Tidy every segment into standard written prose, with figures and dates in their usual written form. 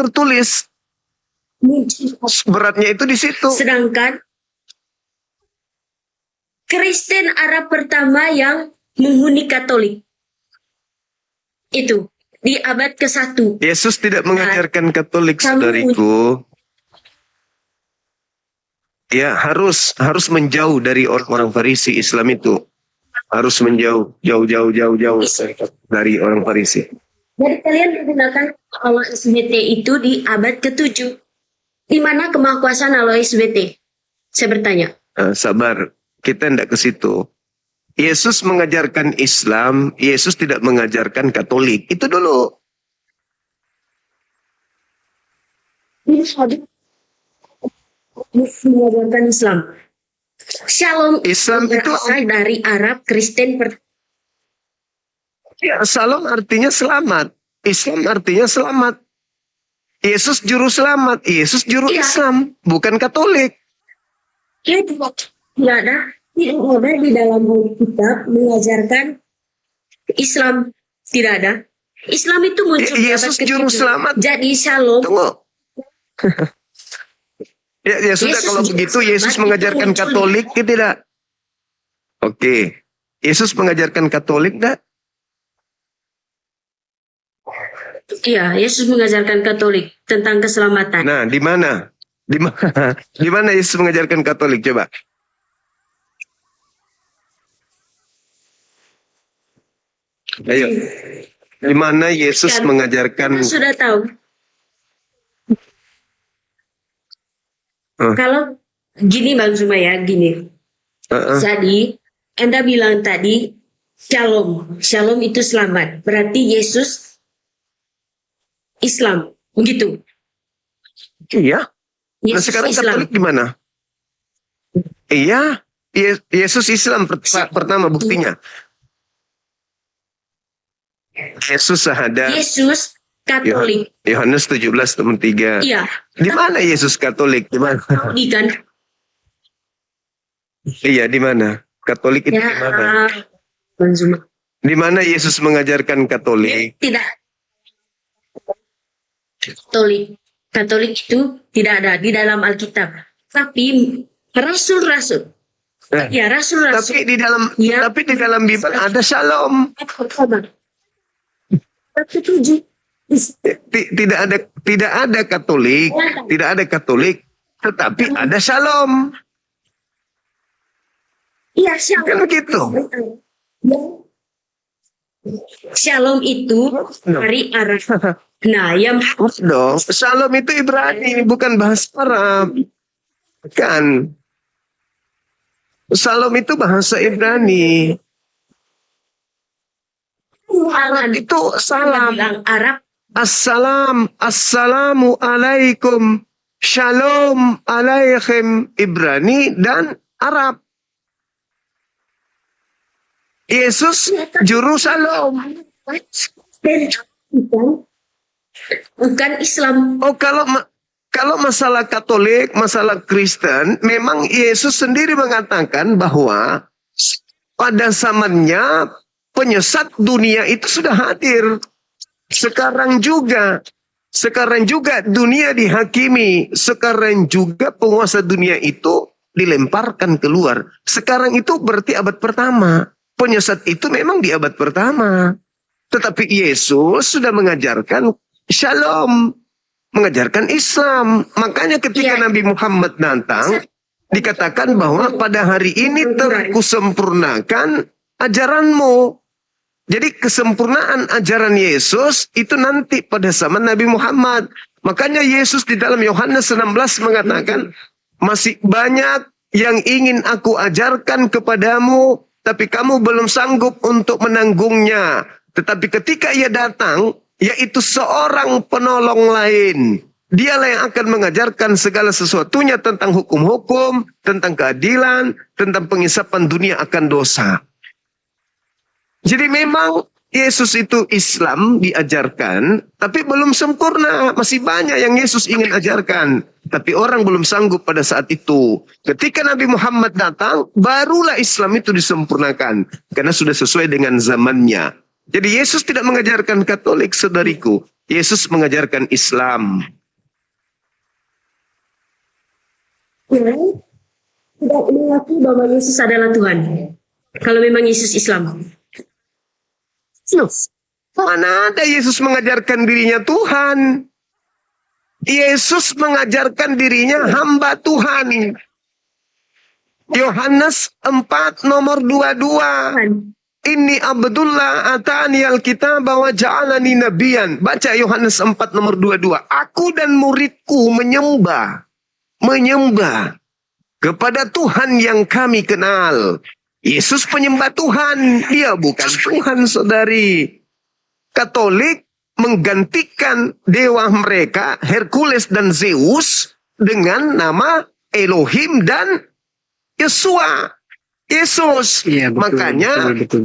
tertulis. Beratnya itu di situ. Sedangkan Kristen Arab pertama yang menghuni Katolik itu di abad ke-1. Yesus tidak mengajarkan Katolik, saudariku. Ya, harus menjauh dari orang-orang Farisi. Islam itu harus menjauh, jauh dari orang Farisi. Jadi kalian menggunakan Allah SBT itu di abad ke-7. Di mana kemahakuasaan Allah SBT? Saya bertanya. Sabar, kita tidak ke situ. Yesus mengajarkan Islam, Yesus tidak mengajarkan Katolik. Itu dulu. Mengajarkan Islam. Shalom Islam itu berasal dari Arab Kristen. Ya, Shalom artinya selamat. Islam artinya selamat. Yesus juru selamat. Yesus juru Islam, bukan Katolik. Ya, tidak ada di dalam kitab mengajarkan Islam. Tidak ada. Islam itu muncul di abad Yesus ke-7. juru selamat. Jadi Shalom. Tunggu. Ya sudah, kalau begitu Yesus mengajarkan Katolik tidak? Oke. Yesus mengajarkan Katolik tidak? Iya, Yesus mengajarkan Katolik tentang keselamatan. Nah, di mana? Di mana Yesus mengajarkan Katolik? Coba. Ayo. Di mana Yesus mengajarkan? Kita sudah tahu. Kalau gini Bang Sumaya, gini. Jadi, Anda bilang tadi Shalom. Shalom itu selamat. Berarti Yesus Islam, begitu. Iya. Nah, Yesus sekarang Islam. Katolik di mana? Iya, Yesus Islam pertama buktinya. Yesus sahada. Yesus Katolik. Yohanes 17:3. Iya. Di mana Yesus Katolik? Di mana? Di kan? Iya, di mana? Katolik itu di mana? Di mana Yesus mengajarkan Katolik? Tidak. Katolik itu tidak ada di dalam Alkitab. Tapi rasul-rasul. Ya, rasul-rasul. Tapi di dalam Bible ada Shalom. Tidak ada Katolik, tetapi ada Shalom. Iya, Shalom. Kan begitu. Shalom itu dari Arab. Nah, yang dong. Shalom itu Ibrani, bukan bahasa Arab. Kan. Shalom itu bahasa Ibrani. Arab itu salam. Arab. Assalamu alaikum. Shalom alaikum. Ibrani dan Arab. Yesus juru Shalom. Bukan Islam. Oh, kalau masalah Katolik, masalah Kristen, memang Yesus sendiri mengatakan bahwa pada zamannya penyesat dunia itu sudah hadir. Sekarang juga dunia dihakimi. Sekarang juga penguasa dunia itu dilemparkan keluar. Sekarang itu berarti abad pertama. Penyesat itu memang di abad pertama. Tetapi Yesus sudah mengajarkan Shalom, mengajarkan Islam. Makanya ketika Nabi Muhammad datang, dikatakan bahwa pada hari ini terkusempurnakan ajaranmu. Jadi kesempurnaan ajaran Yesus itu nanti pada zaman Nabi Muhammad. Makanya Yesus di dalam Yohanes 16 mengatakan, masih banyak yang ingin aku ajarkan kepadamu, tapi kamu belum sanggup untuk menanggungnya. Tetapi ketika ia datang, yaitu seorang penolong lain. Dialah yang akan mengajarkan segala sesuatunya tentang hukum-hukum, tentang keadilan, tentang pengisapan dunia akan dosa. Jadi memang Yesus itu Islam diajarkan, tapi belum sempurna. Masih banyak yang Yesus ingin ajarkan. Tapi orang belum sanggup pada saat itu. Ketika Nabi Muhammad datang, barulah Islam itu disempurnakan. Karena sudah sesuai dengan zamannya. Jadi Yesus tidak mengajarkan Katolik, saudariku. Yesus mengajarkan Islam. Ya, tidak mengaku bahwa Yesus adalah Tuhan. Kalau memang Yesus Islam. Mana ada Yesus mengajarkan dirinya Tuhan? Yesus mengajarkan dirinya hamba Tuhan. Yohanes 4 nomor 22. Ini Abdullah atani alkitab wa ja'alani nabiyan. Baca Yohanes 4 nomor 22. Aku dan muridku menyembah kepada Tuhan yang kami kenal. Yesus penyembah Tuhan, dia bukan Tuhan, saudari. Katolik menggantikan dewa mereka, Hercules dan Zeus, dengan nama Elohim dan Yesua. Yesus. Iya, betul, Makanya, betul.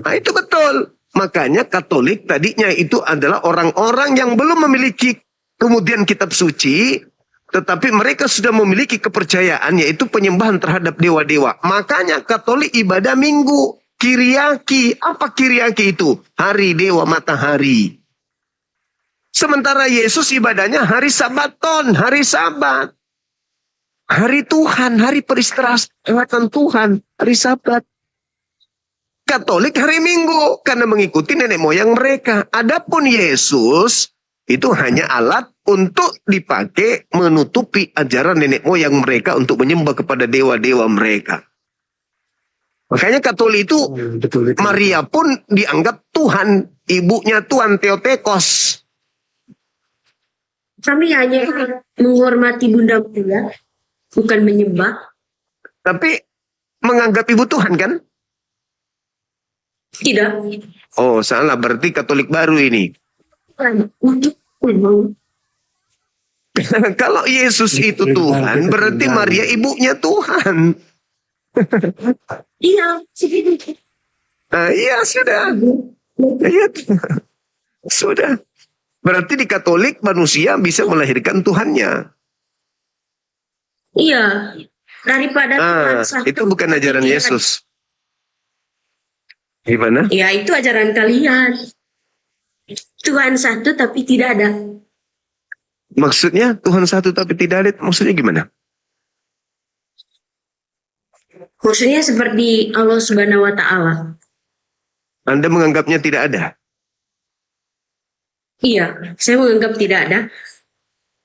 nah itu betul. Makanya Katolik tadinya itu adalah orang-orang yang belum memiliki kemudian kitab suci, tetapi mereka sudah memiliki kepercayaan, yaitu penyembahan terhadap dewa-dewa. Makanya Katolik ibadah Minggu. Kiriaki. Apa kiriaki itu? Hari dewa matahari. Sementara Yesus ibadahnya hari Sabaton, hari Sabat. Hari Tuhan, hari peristirahatan Tuhan, hari Sabat. Katolik hari Minggu, karena mengikuti nenek moyang mereka. Adapun Yesus, itu hanya alat untuk dipakai menutupi ajaran nenek moyang mereka untuk menyembah kepada dewa-dewa mereka. Makanya Katolik itu, Betul. Maria pun dianggap Tuhan, ibunya Tuhan Theotokos. Kami hanya menghormati Bunda Maria, bukan menyembah. Tapi menganggap ibu Tuhan kan? Tidak. Oh salah, berarti Katolik baru ini. Untuk Kalau Yesus itu Tuhan, berarti Maria ibunya Tuhan. iya, seperti Nah, iya sudah. Iya, sudah. Berarti di Katolik manusia bisa melahirkan Tuhannya. iya. Daripada Tuhan satu, Itu bukan ajaran tidak- Yesus. Gimana? Ya, itu ajaran kalian. Tuhan satu tapi tidak ada. Maksudnya Tuhan satu tapi tidak ada. Maksudnya gimana? Maksudnya seperti Allah Subhanahu wa Ta'ala. Anda menganggapnya tidak ada. Iya, saya menganggap tidak ada.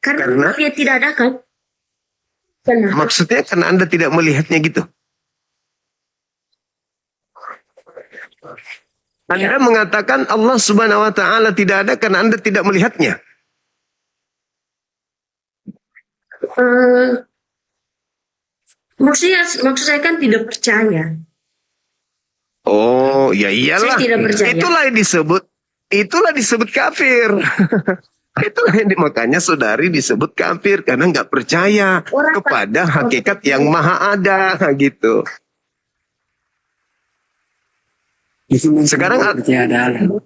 Karena dia tidak ada kan? Kenapa? Maksudnya karena Anda tidak melihatnya gitu. Anda mengatakan Allah Subhanahu wa Ta'ala tidak ada karena Anda tidak melihatnya. Maksud saya kan tidak percaya. Oh, ya iyalah. Saya tidak percaya. Itulah disebut kafir. Itulah yang makanya saudari disebut kafir karena nggak percaya kepada hakikat yang maha ada gitu. Sekarang percaya ada Allah.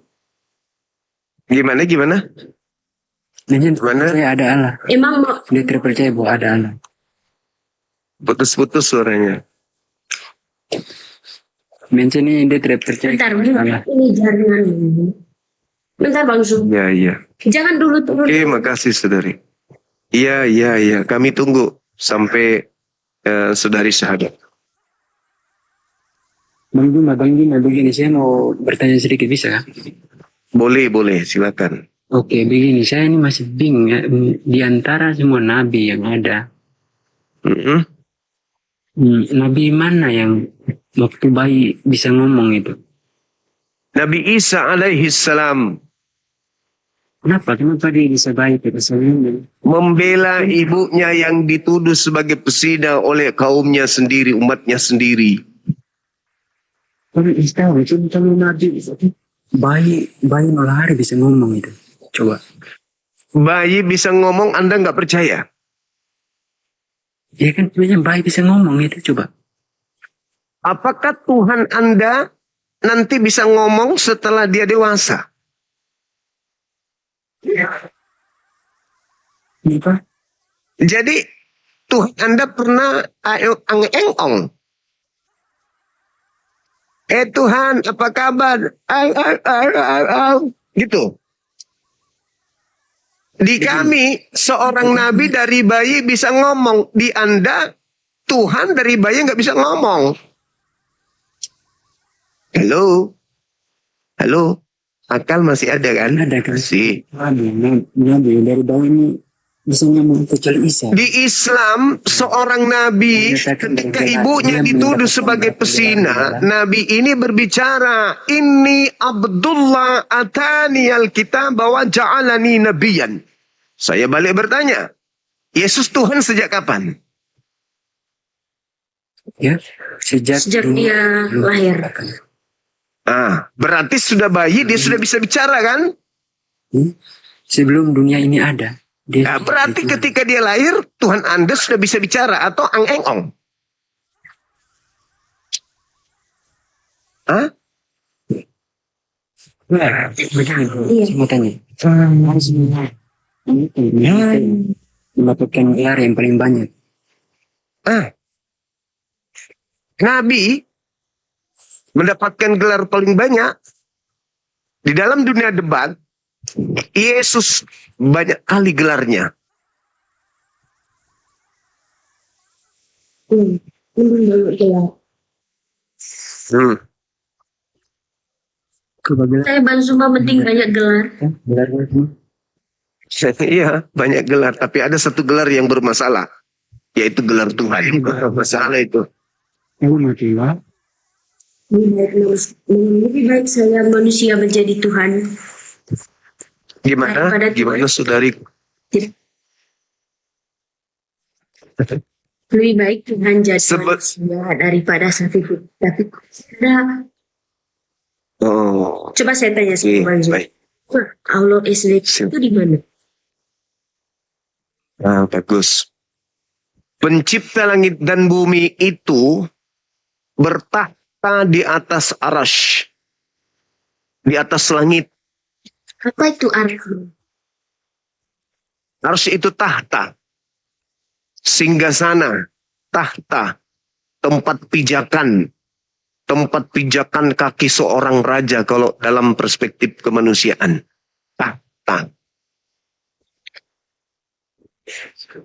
Gimana? Dia Gimana? percaya ada Allah. Emang Dia tidak percaya bahwa ada Allah. Putus-putus suaranya. Mention ini dia tidak percaya bentar, kepada Allah. ini jangan. Bentar Bang Zul. Iya. Jangan dulu turun. Oke, makasih saudari. Iya. Kami tunggu sampai saudari syahadat. Bang Bima, begini saya mau bertanya sedikit bisa kan? Boleh, silakan. Oke, begini saya ini masih bingung ya, di antara semua nabi yang ada, Mm-mm. nabi mana yang waktu bayi bisa ngomong itu? Nabi Isa alaihi salam Kenapa dia bisa bayi bisa ngomong? membela ibunya yang dituduh sebagai pesina oleh kaumnya sendiri, umatnya sendiri. Tapi istilah itu kalau nabi bayi nolari bisa ngomong itu. Coba. Bayi bisa ngomong, Anda nggak percaya? Ya kan sebenarnya bayi bisa ngomong itu coba. Apakah Tuhan Anda nanti bisa ngomong setelah dia dewasa? Apa? Jadi Tuhan Anda pernah ang-eng-ong. Tuhan, apa kabar? Gitu. Di kami, seorang nabi dari bayi bisa ngomong. Di Anda, Tuhan dari bayi nggak bisa ngomong. Halo? Halo? Akal masih ada kan? Ada kan? Masih. Nabi dari bawah ini bisa ngomong kecuali Isa. Di Islam, seorang nabi ketika ibunya dituduh sebagai pesina, nabi ini berbicara, "Inni Abdullah atani alkitab wa ja'alani nabiyan." Saya balik bertanya, Yesus Tuhan sejak kapan? Ya, sejak dia lahir. Berarti sudah bayi dia sudah bisa bicara kan? Sebelum dunia ini ada. Nah, berarti ketika dia lahir, Tuhan Anda sudah bisa bicara atau ang-eng-ong? Hah? Begini, Iya. saya mau tanya. Mendapatkan gelar yang paling banyak. Nabi mendapatkan gelar paling banyak di dalam dunia debat. Yesus banyak kali gelarnya. Saya Bansuma penting banyak gelar. Iya, banyak gelar. Tapi ada satu gelar yang bermasalah. Yaitu gelar Tuhan. Masalah itu. Lebih baik saya manusia menjadi Tuhan. Gimana? Daripada Gimana saudari? Lebih baik Tuhan jadi manusia daripada satu itu. Tapi coba saya tanya sama Bang Zul. Baik. Allah SWT itu di mana? Bagus. Pencipta langit dan bumi itu bertahta di atas arash. Di atas langit. Apa itu arah? Arash itu tahta. Singgasana. Tahta. Tempat pijakan. Tempat pijakan kaki seorang raja kalau dalam perspektif kemanusiaan. Tahta.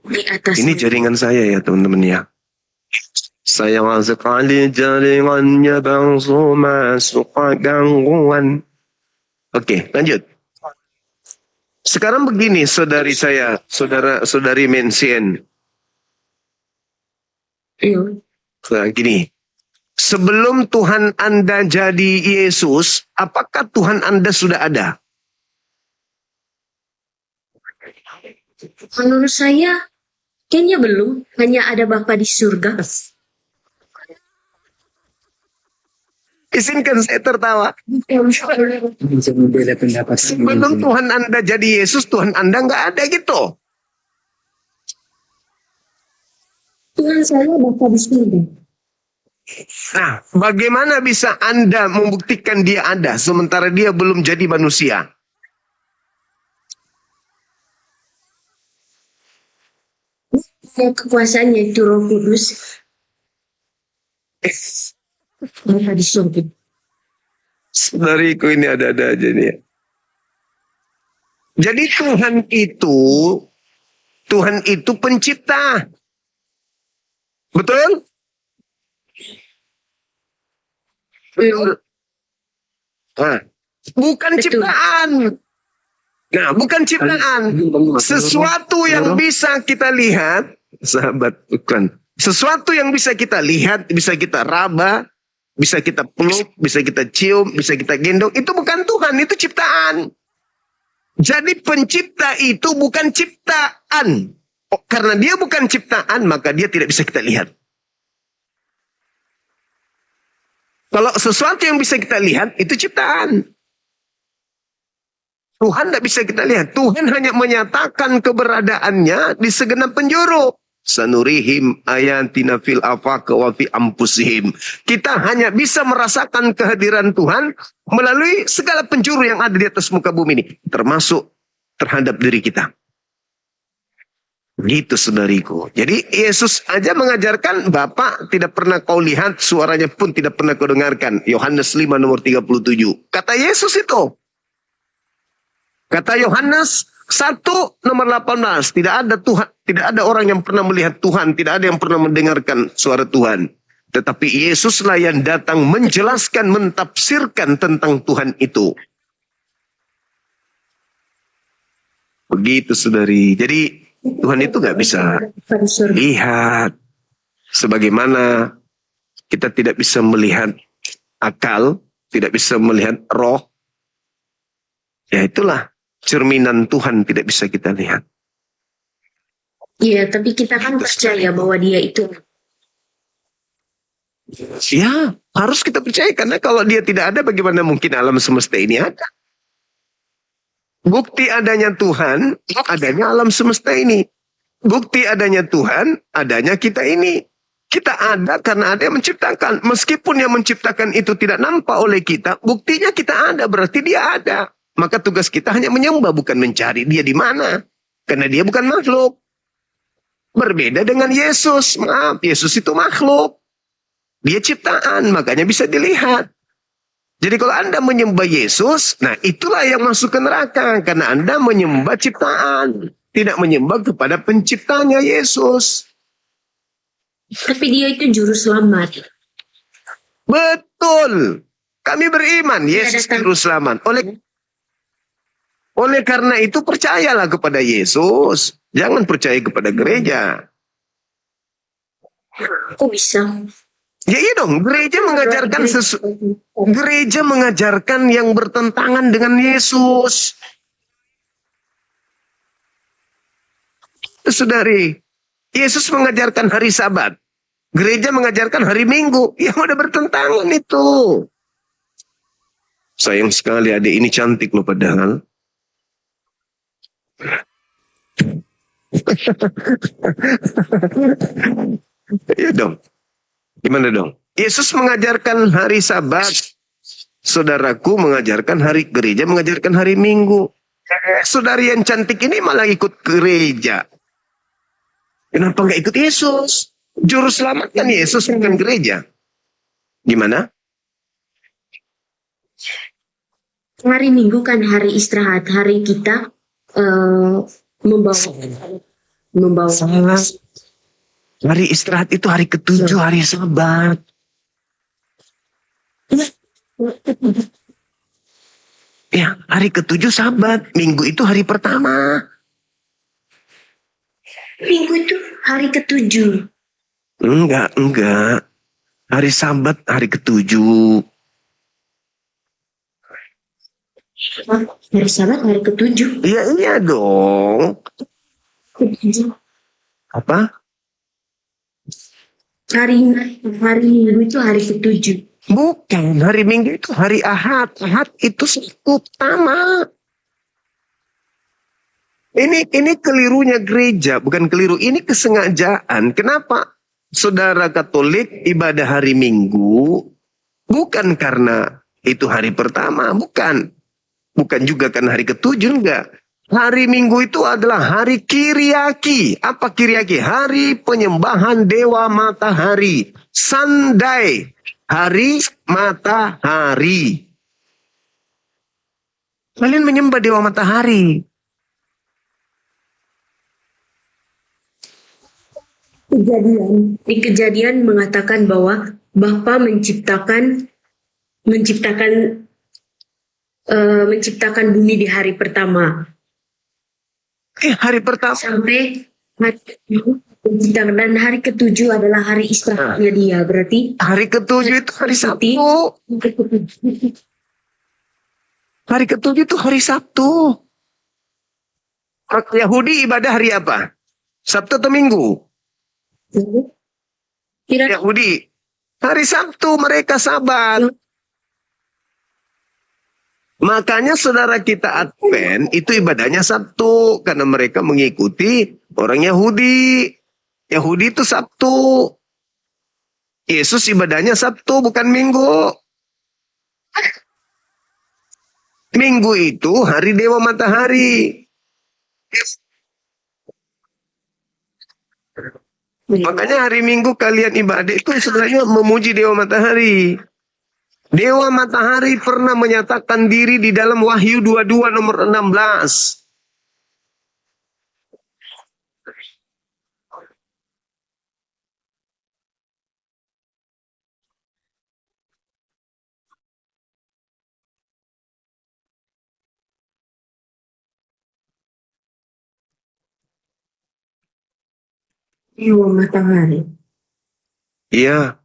Di atas. Ini jaringan saya ya teman-teman ya. Sayang sekali jaringannya Bang Zuma suka gangguan. Oke, lanjut. Sekarang begini saudari saya, saudari Mensien. Iya. Nah, gini. Sebelum Tuhan Anda jadi Yesus, apakah Tuhan Anda sudah ada? Menurut saya kayaknya belum. Hanya ada Bapa di surga. Izinkan saya tertawa. Bisa membela pendapat. Sebelum Tuhan Anda jadi Yesus, Tuhan Anda nggak ada gitu. Tuhan saya Bapa di surga. Nah, bagaimana bisa Anda membuktikan dia ada sementara dia belum jadi manusia? Kekuasaannya itu Roh Kudus. Bapa di surga. Saudariku ini ada-ada aja nih. Jadi Tuhan itu pencipta. Betul? Betul. Nah, bukan Betul. ciptaan. Nah, bukan ciptaan. Sesuatu yang bisa kita lihat, sahabat, bukan. Sesuatu yang bisa kita lihat, bisa kita raba, bisa kita peluk, bisa kita cium, bisa kita gendong, itu bukan Tuhan, itu ciptaan. Jadi pencipta itu bukan ciptaan. Karena dia bukan ciptaan, maka dia tidak bisa kita lihat. Kalau sesuatu yang bisa kita lihat, itu ciptaan. Tuhan tidak bisa kita lihat. Tuhan hanya menyatakan keberadaannya di segenap penjuru. Sanurihim ayatina fil afaq wa fi anfusihim. Kita hanya bisa merasakan kehadiran Tuhan melalui segala penjuru yang ada di atas muka bumi ini. Termasuk terhadap diri kita. Gitu saudariku. Jadi Yesus aja mengajarkan, Bapak tidak pernah kau lihat, suaranya pun tidak pernah kau dengarkan. Yohanes 5 nomor 37. Kata Yesus itu. Kata Yohanes, 1 nomor 18, tidak ada Tuhan, tidak ada orang yang pernah melihat Tuhan, tidak ada yang pernah mendengarkan suara Tuhan. Tetapi Yesuslah yang datang menjelaskan, mentafsirkan tentang Tuhan itu. Begitu saudari. Jadi Tuhan itu nggak bisa lihat. Sebagaimana kita tidak bisa melihat akal, tidak bisa melihat roh. Ya itulah cerminan Tuhan tidak bisa kita lihat. Iya, tapi kita kan percaya bahwa dia itu. Ya, harus kita percaya. Karena kalau dia tidak ada, bagaimana mungkin alam semesta ini ada? Bukti adanya Tuhan, adanya alam semesta ini. Bukti adanya Tuhan, adanya kita ini. Kita ada karena ada yang menciptakan. Meskipun yang menciptakan itu tidak nampak oleh kita, buktinya kita ada, berarti dia ada. Maka tugas kita hanya menyembah, bukan mencari dia di mana. Karena dia bukan makhluk. Berbeda dengan Yesus. Maaf, Yesus itu makhluk. Dia ciptaan, makanya bisa dilihat. Jadi kalau Anda menyembah Yesus, nah itulah yang masuk ke neraka. Karena Anda menyembah ciptaan. Tidak menyembah kepada penciptanya Yesus. Tapi dia itu juru selamat. Betul. Kami beriman, Yesus juru selamat. Oleh karena itu percayalah kepada Yesus. Jangan percaya kepada gereja. Kok bisa? Ya iya dong, gereja mengajarkan yang bertentangan dengan Yesus. Saudari, Yesus mengajarkan hari Sabat. Gereja mengajarkan hari Minggu. Yang udah bertentangan itu. Sayang sekali adik ini cantik loh padahal. Iya dong. Gimana dong? Yesus mengajarkan hari Sabat. Saudaraku mengajarkan hari gereja, mengajarkan hari Minggu. Saudari yang cantik ini malah ikut gereja. Kenapa nggak ikut Yesus? Juru selamat kan Yesus, bukan gereja. Gimana? Hari Minggu kan hari istirahat, hari kita membawa. Hari istirahat itu hari ke-7, hari Sabat. Ya, hari ke-7 Sabat. Minggu itu hari pertama. Minggu itu hari ke-7. Enggak. Hari Sabat hari ke-7. Hari Sabat hari ke-7. Iya dong. Apa? Hari Minggu itu hari ke-7. Bukan, hari Minggu itu hari Ahad. Ahad itu Sabtu pertama. Ini kelirunya gereja, bukan keliru. Ini kesengajaan. Kenapa saudara Katolik ibadah hari Minggu? Bukan karena itu hari pertama, bukan. Bukan juga karena hari ke-7, enggak. Hari Minggu itu adalah hari Kiriaki. Apa Kiriaki? Hari penyembahan Dewa Matahari. Sunday. Hari Matahari. Kalian menyembah Dewa Matahari. Di Kejadian mengatakan bahwa Bapa menciptakan bumi di hari pertama. Hari pertama. Sampai dan hari ke-7 adalah hari istirahatnya dia. Berarti hari ke-7 itu hari Sabtu. Hari ke-7 itu hari Sabtu. Yahudi ibadah hari apa? Sabtu atau Minggu? Yahudi. Hari Sabtu mereka Sabat. Makanya saudara kita Advent itu ibadahnya Sabtu. Karena mereka mengikuti orang Yahudi. Yahudi itu Sabtu. Yesus ibadahnya Sabtu bukan Minggu. Minggu itu hari Dewa Matahari. Makanya hari Minggu kalian ibadah itu sebenarnya memuji Dewa Matahari. Dewa Matahari pernah menyatakan diri di dalam Wahyu 22 nomor 16. Di bawah matahari. Iya.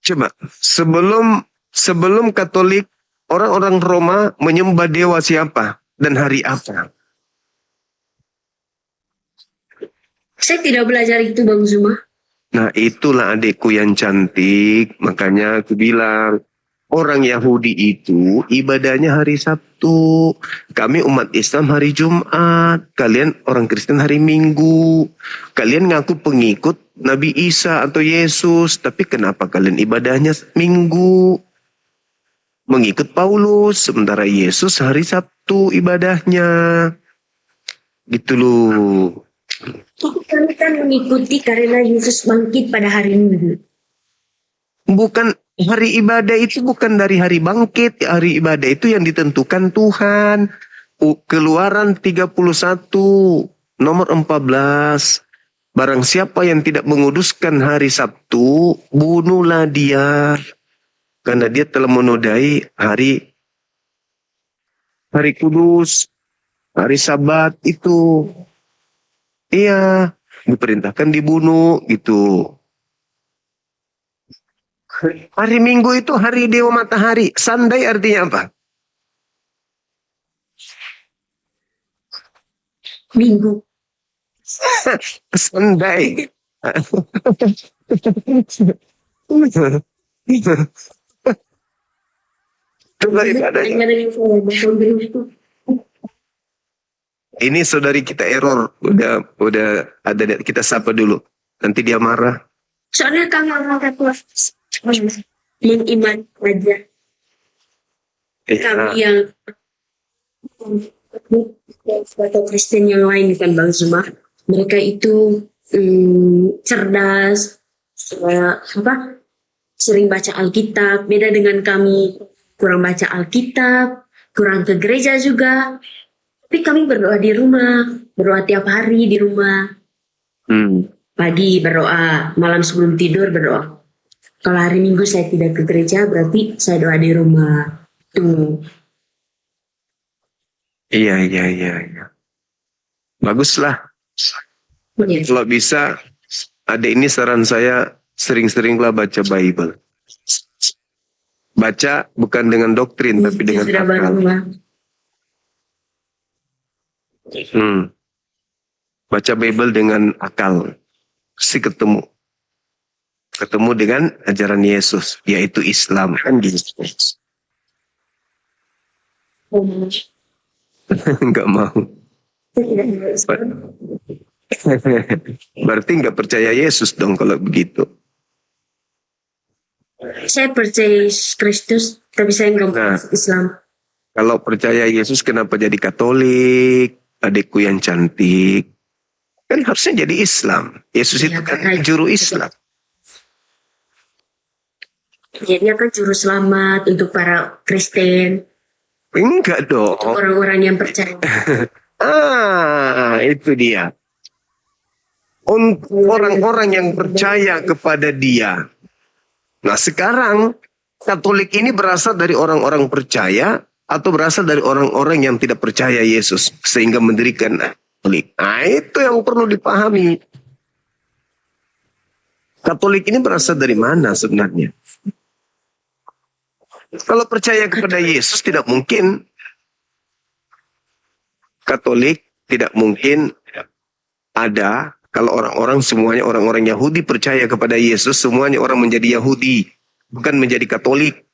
Coba sebelum Katolik, orang-orang Roma menyembah dewa siapa dan hari apa? Saya tidak belajar itu Bang Zuma. Nah, itulah adikku yang cantik. Makanya aku bilang, orang Yahudi itu ibadahnya hari Sabtu. Kami umat Islam hari Jumat. Kalian orang Kristen hari Minggu. Kalian ngaku pengikut Nabi Isa atau Yesus. Tapi kenapa kalian ibadahnya Minggu? Mengikut Paulus. Sementara Yesus hari Sabtu ibadahnya. Gitu loh. Tapi kami kan mengikuti karena Yesus bangkit pada hari Minggu. Bukan, hari ibadah itu bukan dari hari bangkit. Hari ibadah itu yang ditentukan Tuhan. Keluaran 31 nomor 14. Barang siapa yang tidak menguduskan hari Sabtu, bunuhlah dia. Karena dia telah menodai hari kudus, hari Sabat itu. Iya, diperintahkan dibunuh gitu. Hari Minggu itu hari dewa matahari. Sandai artinya apa? Minggu. Sandai. Coba ibadahnya. Ini saudari kita error. Udah ada, kita sapa dulu. Nanti dia marah. Soalnya kami orang Katolik mengiman aja. Kami yang atau Kristen yang lain kan Bang Zuma, mereka itu cerdas, sering baca Alkitab. Beda dengan kami, kurang baca Alkitab, kurang ke gereja juga. Tapi kami berdoa di rumah, berdoa tiap hari di rumah. Pagi berdoa, malam sebelum tidur berdoa. Kalau hari Minggu saya tidak ke gereja, berarti saya doa di rumah. Tuh. Iya. Baguslah. Ya. Kalau bisa, adik ini saran saya sering-seringlah baca Bible. Baca bukan dengan doktrin, tapi dengan sudah akal. baru. Baca Bible dengan akal. Pasti ketemu dengan ajaran Yesus, yaitu Islam kan gitu. Enggak mau. Berarti nggak percaya Yesus dong kalau begitu. Saya percaya Kristus, tapi saya nggak masuk Islam. Kalau percaya Yesus, kenapa jadi Katolik? Adikku yang cantik. Kan harusnya jadi Islam. Yesus itu kan juru Islam. Jadi akan juru selamat untuk para Kristen. Enggak dong. Untuk orang-orang yang percaya. Itu dia. Untuk orang-orang yang percaya kepada dia. Nah sekarang Katolik ini berasal dari orang-orang percaya atau berasal dari orang-orang yang tidak percaya Yesus sehingga mendirikan Katolik. Nah itu yang perlu dipahami. Katolik ini berasal dari mana sebenarnya? Kalau percaya kepada Yesus tidak mungkin Katolik, tidak mungkin ada. Kalau orang-orang semuanya orang-orang Yahudi percaya kepada Yesus, semuanya orang menjadi Yahudi, bukan menjadi Katolik.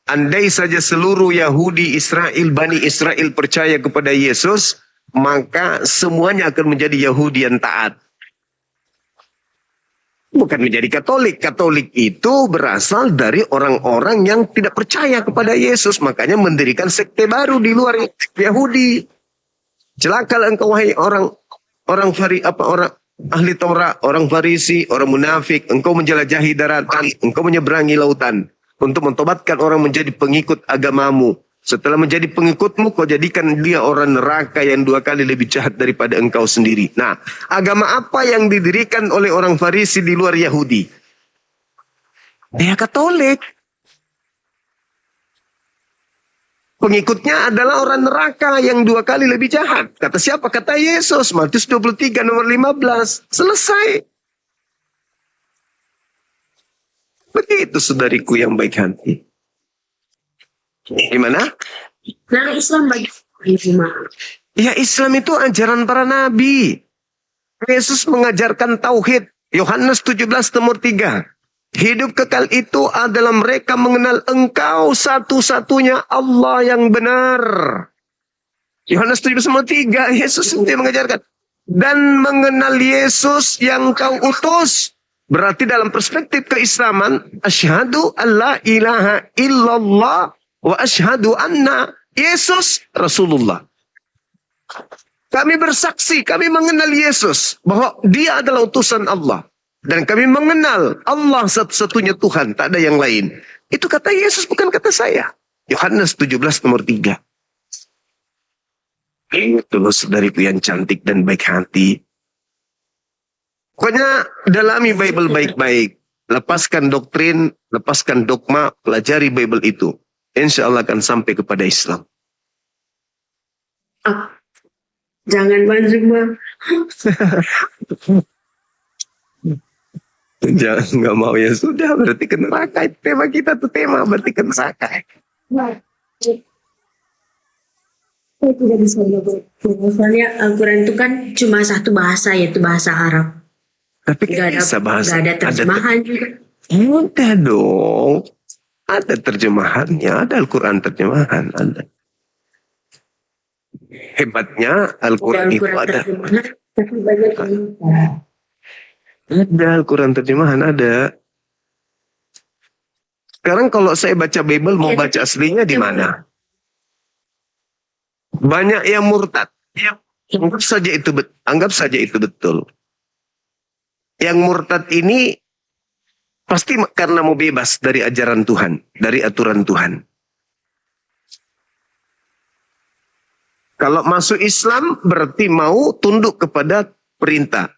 Andai saja seluruh Yahudi Israel, Bani Israel percaya kepada Yesus, maka semuanya akan menjadi Yahudi yang taat. Bukan menjadi Katolik. Katolik itu berasal dari orang-orang yang tidak percaya kepada Yesus, makanya mendirikan sekte baru di luar Yahudi. Celakalah engkau wahai orang ahli Taurat, orang Farisi, orang munafik. Engkau menjelajahi daratan, engkau menyeberangi lautan untuk mentobatkan orang menjadi pengikut agamamu. Setelah menjadi pengikutmu, kau jadikan dia orang neraka yang 2 kali lebih jahat daripada engkau sendiri. Nah, agama apa yang didirikan oleh orang Farisi di luar Yahudi? Dia Katolik. Pengikutnya adalah orang neraka yang 2 kali lebih jahat. Kata siapa? Kata Yesus. Matius 23 nomor 15. Selesai. Begitu saudariku yang baik hati. Gimana? Lalu Islam bagi rumah. Ya, Islam itu ajaran para nabi. Yesus mengajarkan tauhid. Yohanes 17 nomor 3. Hidup kekal itu adalah mereka mengenal Engkau satu-satunya Allah yang benar. Yohanes 17 nomor 3. Yesus itu yang mengajarkan. Dan mengenal Yesus yang kau utus. Berarti dalam perspektif keislaman, asyhadu alla ilaha illallah wa asyhadu anna Yesus Rasulullah. Kami bersaksi, kami mengenal Yesus bahwa dia adalah utusan Allah. Dan kami mengenal Allah satu-satunya Tuhan, tak ada yang lain. Itu kata Yesus, bukan kata saya. Yohanes 17 nomor 3. Itu loh saudariku yang cantik dan baik hati. Pokoknya dalami Bible baik-baik. Lepaskan doktrin, lepaskan dogma, pelajari Bible itu. Insya Allah akan sampai kepada Islam. Ah, jangan menerima. Jangan, nggak mau ya sudah, berarti ke neraka. Itu tema kita tuh, tema berarti ke neraka. Saya tidak bisa belajar. Soalnya Al-Quran itu kan cuma satu bahasa, yaitu bahasa Arab. Tapi Gak kan ada, bisa bahasa. gak ada terjemahan juga. Mudah dong. Ada terjemahannya, ada Al-Quran terjemahan, ada. Hebatnya Al-Quran itu ada. terjemahan, tapi banyak yang lupa. Ada Al-Quran terjemahan, ada. Sekarang kalau saya baca Bible, mau baca aslinya di mana? Banyak yang murtad. Anggap saja itu betul. Yang murtad ini pasti karena mau bebas dari ajaran Tuhan, dari aturan Tuhan. Kalau masuk Islam berarti mau tunduk kepada perintah.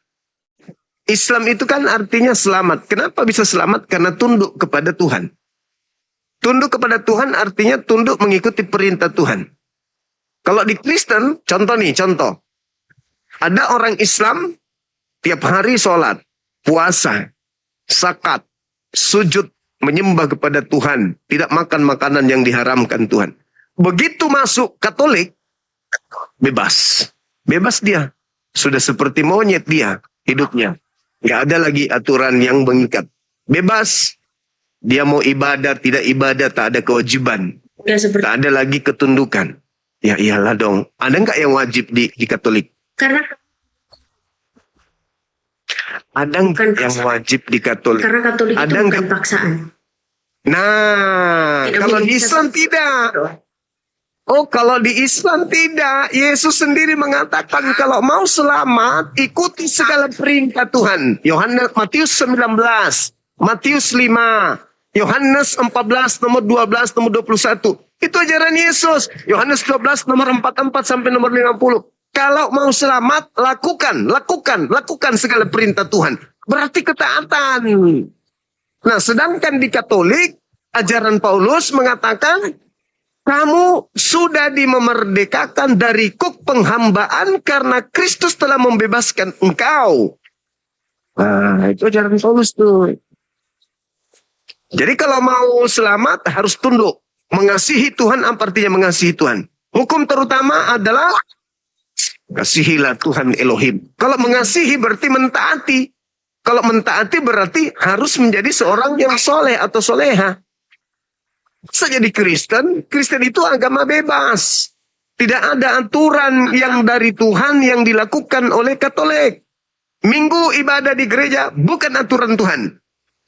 Islam itu kan artinya selamat. Kenapa bisa selamat? Karena tunduk kepada Tuhan. Tunduk kepada Tuhan artinya tunduk mengikuti perintah Tuhan. Kalau di Kristen, contoh. Ada orang Islam tiap hari sholat, puasa, zakat, sujud, menyembah kepada Tuhan. Tidak makan makanan yang diharamkan Tuhan. Begitu masuk Katolik, bebas. Bebas dia. Sudah seperti monyet dia hidupnya. Gak ada lagi aturan yang mengikat. Bebas. Dia mau ibadah, tidak ibadah, tak ada kewajiban. Ya, seperti Tak ada lagi ketundukan. Ya iyalah dong. Ada nggak yang wajib di Katolik? karena Ada nggak Bukan yang paksaan. wajib di Katolik? karena Katolik itu Ada bukan nggak? paksaan. Nah, Tidak kalau boleh di bisa- Islam tidak. Oh, kalau di Islam tidak. Yesus sendiri mengatakan kalau mau selamat, ikuti segala perintah Tuhan. Matius 19, Matius 5, Yohanes 14, nomor 12, nomor 21. Itu ajaran Yesus. Yohanes 12, nomor 44 sampai nomor 50. Kalau mau selamat, lakukan segala perintah Tuhan. Berarti ketaatan. Nah, sedangkan di Katolik, ajaran Paulus mengatakan, kamu sudah dimerdekakan dari kuk penghambaan karena Kristus telah membebaskan engkau. Nah, itu ajaran Paulus tuh. Jadi kalau mau selamat harus tunduk. Mengasihi Tuhan apa artinya mengasihi Tuhan? Hukum terutama adalah kasihilah Tuhan Elohim. Kalau mengasihi berarti mentaati. Kalau mentaati berarti harus menjadi seorang yang soleh atau soleha. Saya jadi Kristen itu agama bebas. Tidak ada aturan yang dari Tuhan yang dilakukan oleh Katolik. Minggu ibadah di gereja bukan aturan Tuhan.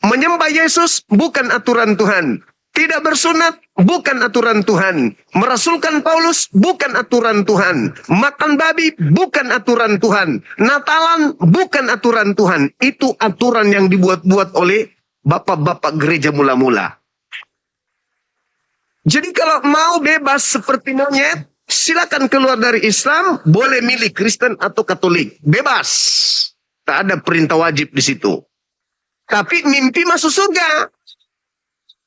Menyembah Yesus bukan aturan Tuhan. Tidak bersunat bukan aturan Tuhan. Merasulkan Paulus bukan aturan Tuhan. Makan babi bukan aturan Tuhan. Natalan bukan aturan Tuhan. Itu aturan yang dibuat-buat oleh bapak-bapak gereja mula-mula. Jadi kalau mau bebas seperti monyet, silakan keluar dari Islam, boleh milih Kristen atau Katolik. Bebas. Tak ada perintah wajib di situ. Tapi mimpi masuk surga.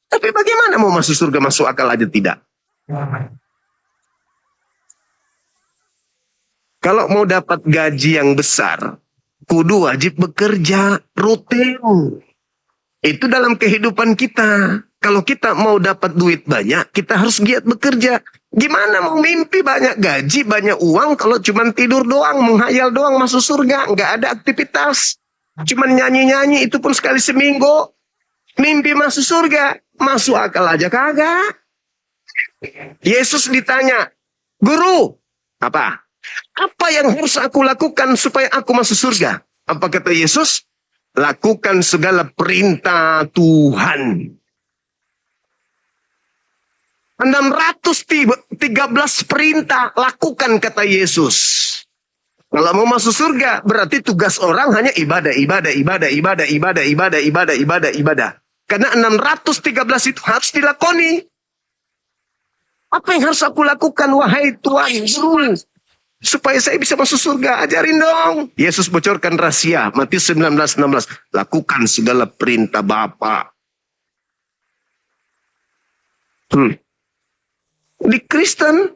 Tapi bagaimana mau masuk surga, masuk akal aja tidak? Kalau mau dapat gaji yang besar, kudu wajib bekerja rutin. Itu dalam kehidupan kita. Kalau kita mau dapat duit banyak, kita harus giat bekerja. Gimana mau mimpi banyak gaji, banyak uang kalau cuma tidur doang, menghayal doang masuk surga, nggak ada aktivitas. Cuman nyanyi-nyanyi itu pun sekali seminggu. Mimpi masuk surga, masuk akal aja kagak. Yesus ditanya, "Guru, apa? Apa yang harus aku lakukan supaya aku masuk surga?" Apa kata Yesus? Lakukan segala perintah Tuhan. 613 perintah lakukan kata Yesus. Kalau mau masuk surga berarti tugas orang hanya ibadah. Karena 613 itu harus dilakoni. Apa yang harus aku lakukan wahai Tuhan Guru? Supaya saya bisa masuk surga, ajarin dong. Yesus bocorkan rahasia, Matius 19:16. Lakukan segala perintah Bapa. Di Kristen,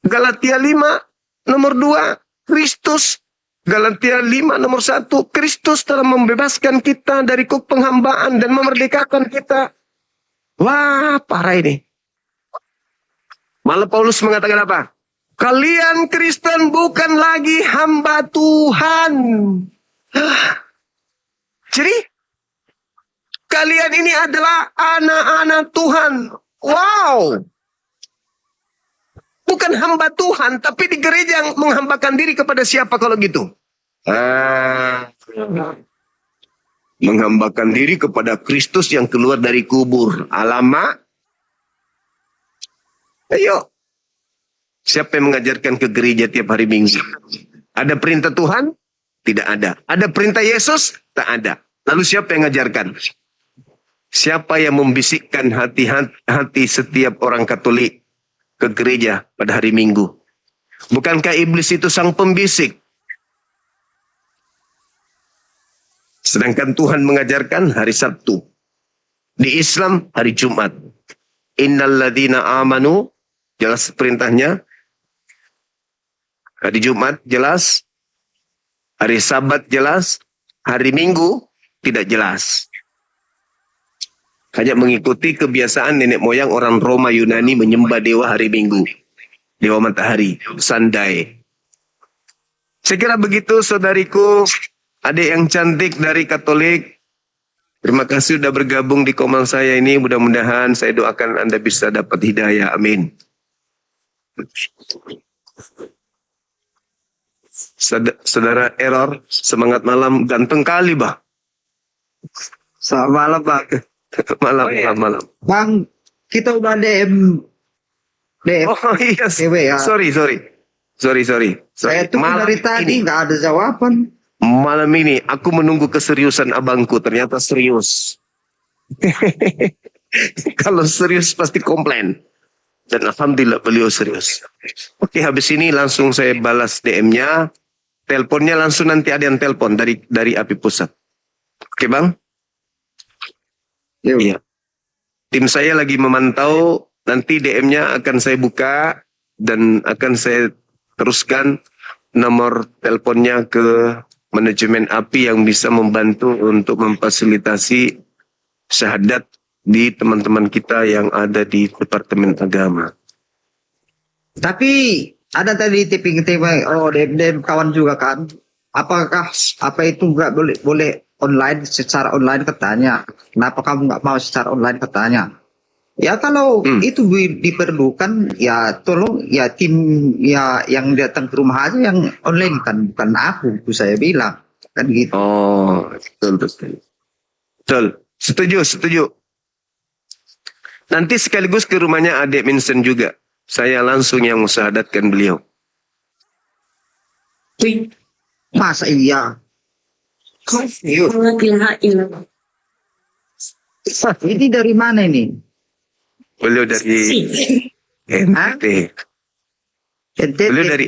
Galatia 5, nomor 2, Kristus. Galatia 5, nomor 1, Kristus telah membebaskan kita dari kuk penghambaan dan memerdekakan kita. Wah, parah ini. Malah Paulus mengatakan apa? Kalian Kristen bukan lagi hamba Tuhan. Jadi, kalian ini adalah anak-anak Tuhan. Wow. Bukan hamba Tuhan, tapi di gereja yang menghambakan diri kepada siapa kalau gitu? Menghambakan diri kepada Kristus yang keluar dari kubur. Alamak. Ayo. Siapa yang mengajarkan ke gereja tiap hari Minggu? Ada perintah Tuhan? Tidak ada. Ada perintah Yesus? Tak ada. Lalu siapa yang mengajarkan? Siapa yang membisikkan hati setiap orang Katolik ke gereja pada hari Minggu? Bukankah iblis itu sang pembisik? Sedangkan Tuhan mengajarkan hari Sabtu. Di Islam hari Jumat. Innalladzina amanu, jelas perintahnya. Hari Jumat jelas, hari Sabat jelas, hari Minggu tidak jelas. Hanya mengikuti kebiasaan nenek moyang orang Roma Yunani menyembah dewa hari Minggu. Dewa matahari, Sunday. Saya kira begitu saudariku, adik yang cantik dari Katolik. Terima kasih sudah bergabung di komal saya ini. Mudah-mudahan saya doakan Anda bisa dapat hidayah. Amin. Saudara Error, semangat malam, ganteng kali, Bah. Selamat malam, Bang. Malam. Bang, kita udah DM. Oh iya, ya. sorry. Saya tuh Malam dari tadi ini. nggak ada jawaban. Malam ini aku menunggu keseriusan abangku, ternyata serius. Kalau serius pasti komplain. Dan alhamdulillah beliau serius. Oke, habis ini langsung saya balas DM-nya. Teleponnya langsung nanti ada yang telepon dari API Pusat. Oke, Bang? Iya. Tim saya lagi memantau, nanti DM-nya akan saya buka dan akan saya teruskan nomor teleponnya ke manajemen API yang bisa membantu untuk memfasilitasi syahadat di teman-teman kita yang ada di Departemen Agama. Tapi ada tadi tipping-tipping, DM kawan juga kan. Apakah apa itu nggak boleh online, secara online katanya? Kenapa kamu nggak mau secara online katanya? Ya kalau itu diperlukan, ya tolong ya tim ya yang datang ke rumah aja yang online kan, bukan aku saya bilang kan gitu. Oh, betul. Setuju. Nanti sekaligus ke rumahnya adik Vincent juga. Saya langsung yang mensyahadatkan beliau. Masa iya? Ini dari mana ini? Beliau dari NTT. Beliau dari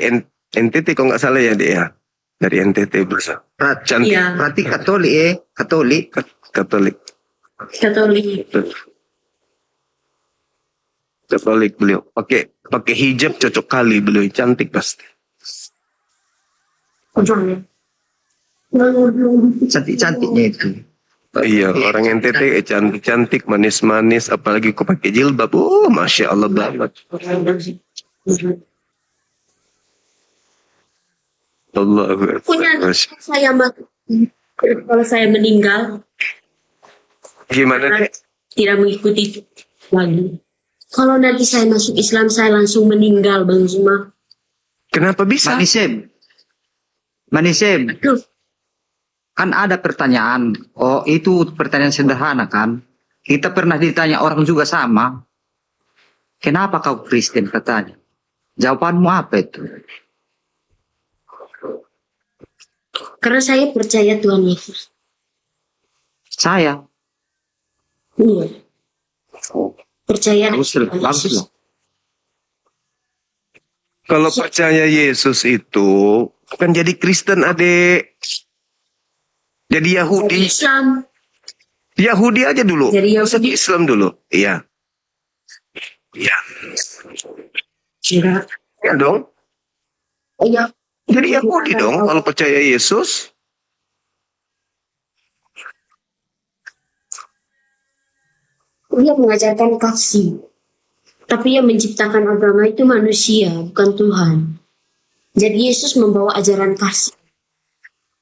NTT kalau nggak salah ya, Dek ya. Dari NTT beliau. Cantik. Iya. Berarti Katolik Katolik. Katolik beliau. Pakai hijab cocok kali beliau, cantik pasti. Cantik-cantiknya itu. Iya, orang NTT cantik-cantik, manis-manis, apalagi kok pakai jilbab. Oh, Masya Allah banget. Allahu Punya Akbar. saya kalau saya meninggal Gimana, karena Dek? tidak mengikuti lagi. Kalau nanti saya masuk Islam, saya langsung meninggal, Bang Zuma. Kenapa bisa? Manisem, Aduh, kan ada pertanyaan. Oh, itu pertanyaan sederhana kan? Kita pernah ditanya orang juga sama. Kenapa kau Kristen katanya? Jawabanmu apa itu? karena saya percaya Tuhan Yesus. Saya. Iya. Percaya Bagus Tuhan bagus Yesus. loh. Kalau percaya Yesus itu kan jadi Kristen, Adek. Jadi Jadi Yahudi. Islam. Yahudi aja dulu. Jadi Nggak usah Yahudi. di Islam dulu. Iya. Iya. Enggak. Ya dong. Iya. Jadi Yahudi dong kalau percaya Yesus. Dia mengajarkan kasih. Tapi yang menciptakan agama itu manusia, bukan Tuhan. Jadi Yesus membawa ajaran kasih.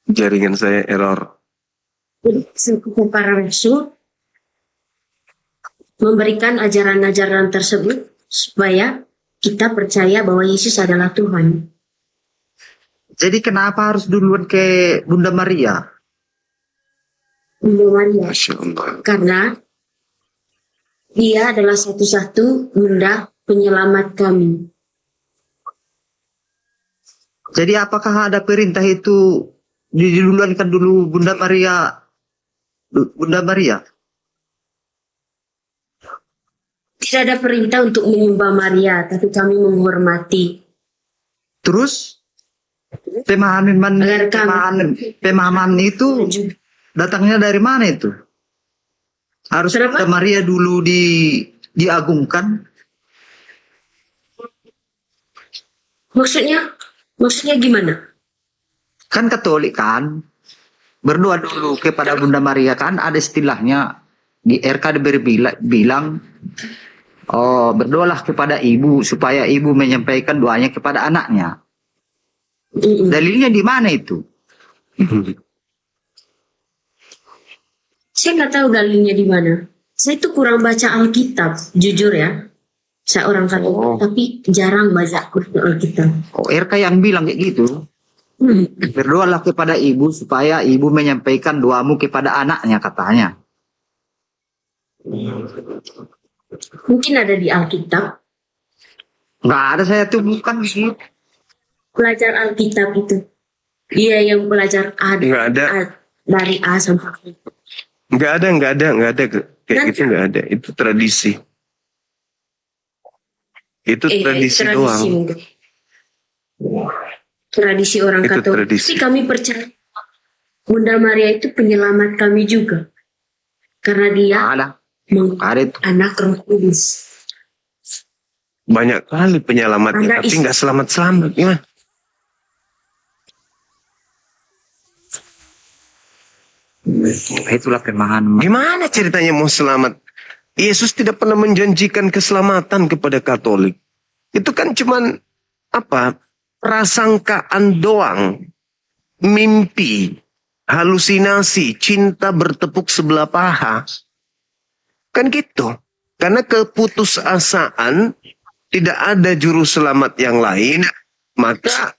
Jaringan saya error. Jadi seluruh para rasul memberikan ajaran-ajaran tersebut supaya kita percaya bahwa Yesus adalah Tuhan. Jadi kenapa harus duluan ke Bunda Maria? Bunda Maria. Masya Allah. Karena dia adalah satu-satu bunda penyelamat kami. Jadi apakah ada perintah itu diduluankan dulu Bunda Maria? Bunda Maria? Tidak ada perintah untuk menyembah Maria, tapi kami menghormati. Terus pemahaman Agar pemahaman itu datangnya dari mana itu? Harus Kenapa? Bunda Maria dulu diagungkan. Maksudnya gimana? Kan Katolik kan berdoa dulu kepada Bunda Maria, kan ada istilahnya di RK bilang oh berdoalah kepada ibu supaya ibu menyampaikan doanya kepada anaknya. Dalilnya di mana itu? Saya nggak tahu dalilnya di mana. Saya itu kurang baca Alkitab, jujur ya. Saya orang Katolik, tapi jarang baca Alkitab. Oh RK yang bilang kayak gitu. Berdoalah kepada ibu supaya ibu menyampaikan doamu kepada anaknya katanya. Mungkin ada di Alkitab. Nggak ada, saya tuh bukan gitu. Pelajar Alkitab itu. Dia yang belajar Nggak ada. Dari A sampai Z. Nggak ada. Kayak gitu nggak ada. Itu tradisi. Itu tradisi doang. Mungkin. Tradisi orang Itu Katolik. tradisi. Tapi kami percaya Bunda Maria itu penyelamat kami juga. Karena dia Nggak ada itu. anak Roh Kudus. Banyak kali penyelamatnya, Anda tapi nggak selamat-selamat. Gimana? Itulah pemahaman. Gimana ceritanya mau selamat? Yesus tidak pernah menjanjikan keselamatan kepada Katolik. Itu kan cuman apa? Prasangkaan doang. Mimpi, halusinasi, cinta bertepuk sebelah paha. Kan gitu. Karena keputusasaan tidak ada juru selamat yang lain, maka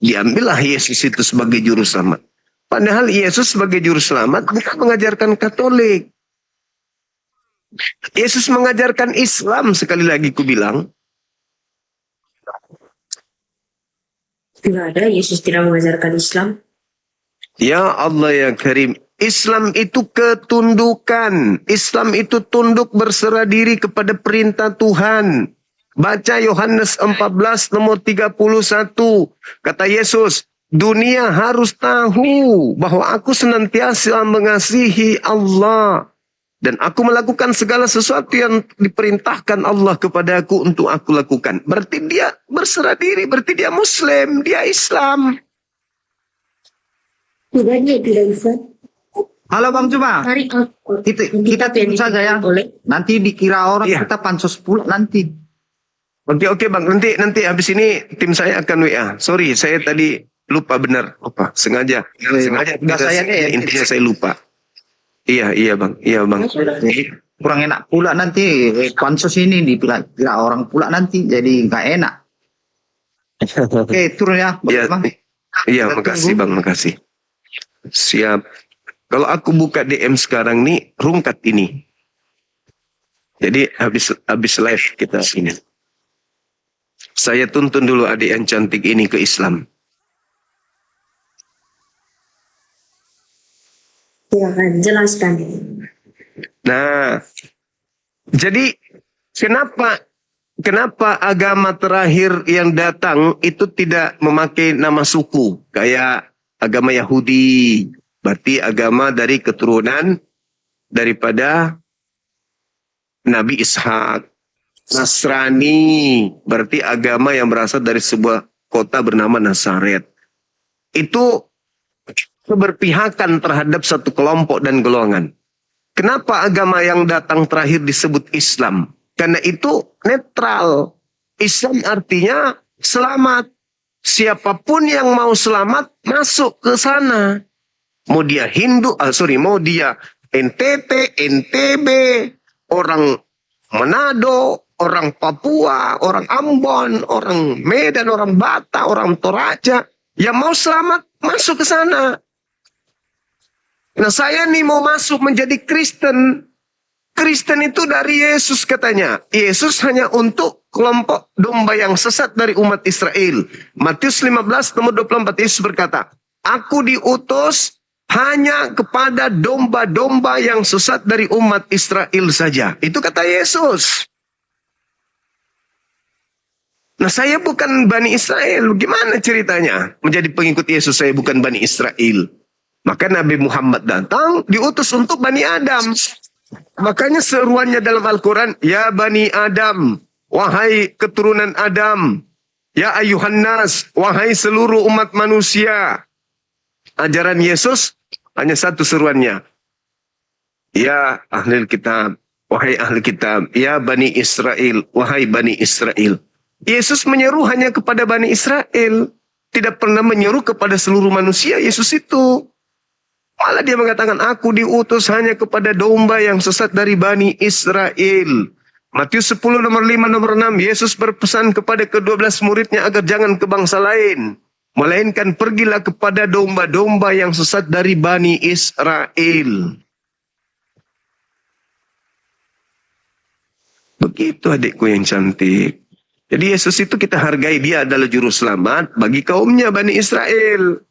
diambillah Yesus itu sebagai juru selamat. Padahal Yesus sebagai juru selamat bukan mengajarkan Katolik. Yesus mengajarkan Islam, sekali lagi ku bilang. Tidak ada, Yesus tidak mengajarkan Islam. Ya Allah ya Karim. Islam itu ketundukan. Islam itu tunduk berserah diri kepada perintah Tuhan. Baca Yohanes 14 nomor 31. Kata Yesus, dunia harus tahu bahwa aku senantiasa mengasihi Allah. Dan aku melakukan segala sesuatu yang diperintahkan Allah kepada aku untuk aku lakukan. Berarti dia berserah diri, berarti dia Muslim, dia Islam. Tidak, dia tidak bisa. Halo Bang Cuma. Cari Kita tunggu saja ya. oleh Nanti dikira orang Iya. kita pansos pula nanti. Oke Bang, nanti habis ini tim saya akan WA. Sorry, saya tadi lupa benar, sengaja Udah tidak saya sengaja, intinya saya lupa. Iya Bang. Kurang enak pula nanti pansos ini dikira orang pula nanti jadi nggak enak. Oke, turun ya, Iya, Bang. iya, Kita makasih tunggu. Bang, makasih. Siap. Kalau aku buka DM sekarang nih, rungkat ini. Jadi habis live kita ini. Saya tuntun dulu adik yang cantik ini ke Islam. Silakan jelaskan. Nah, jadi kenapa agama terakhir yang datang itu tidak memakai nama suku kayak agama Yahudi, berarti agama dari keturunan daripada Nabi Ishak. Nasrani berarti agama yang berasal dari sebuah kota bernama Nazaret. Itu keberpihakan terhadap satu kelompok dan golongan. Kenapa agama yang datang terakhir disebut Islam? Karena itu netral. Islam artinya selamat. Siapapun yang mau selamat masuk ke sana. Mau dia mau dia NTT, NTB, orang Manado, orang Papua, orang Ambon, orang Medan, orang Batak, orang Toraja. Yang mau selamat masuk ke sana. Nah saya nih mau masuk menjadi Kristen. Kristen itu dari Yesus katanya. Yesus hanya untuk kelompok domba yang sesat dari umat Israel. Matius 15 nomor 24 Yesus berkata, Aku diutus hanya kepada domba-domba yang sesat dari umat Israel saja. Itu kata Yesus. Nah saya bukan Bani Israel. Gimana ceritanya? Menjadi pengikut Yesus saya bukan Bani Israel. Maka Nabi Muhammad datang diutus untuk Bani Adam. Makanya seruannya dalam Al-Quran. Ya Bani Adam. Wahai keturunan Adam. Ya ayuhan nas. Wahai seluruh umat manusia. Ajaran Yesus hanya satu seruannya. Ya ahli kitab. Wahai ahli kitab. Ya Bani Israel. Wahai Bani Israel. Yesus menyeru hanya kepada Bani Israel. Tidak pernah menyeru kepada seluruh manusia Yesus itu. Malah dia mengatakan, aku diutus hanya kepada domba yang sesat dari Bani Israel. Matius 10 nomor 5 nomor 6. Yesus berpesan kepada ke-12 muridnya agar jangan ke bangsa lain. Melainkan pergilah kepada domba-domba yang sesat dari Bani Israel. Begitu adikku yang cantik. Jadi Yesus itu kita hargai, dia adalah juru selamat bagi kaumnya Bani Israel.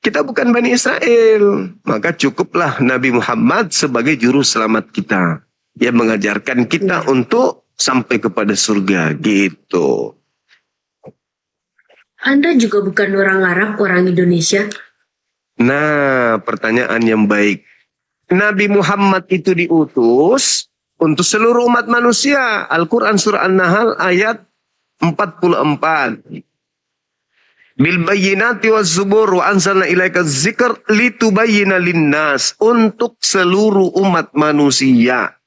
Kita bukan Bani Israel. Maka cukuplah Nabi Muhammad sebagai juru selamat kita. Yang mengajarkan kita untuk sampai kepada surga. Gitu. Anda juga bukan orang Arab, orang Indonesia. Nah, pertanyaan yang baik. Nabi Muhammad itu diutus untuk seluruh umat manusia. Al-Quran surah An-Nahl ayat 44. Bil bayyinati waz zubur wa anzalna ilaika dzikr litubayyana linnas, untuk seluruh umat manusia.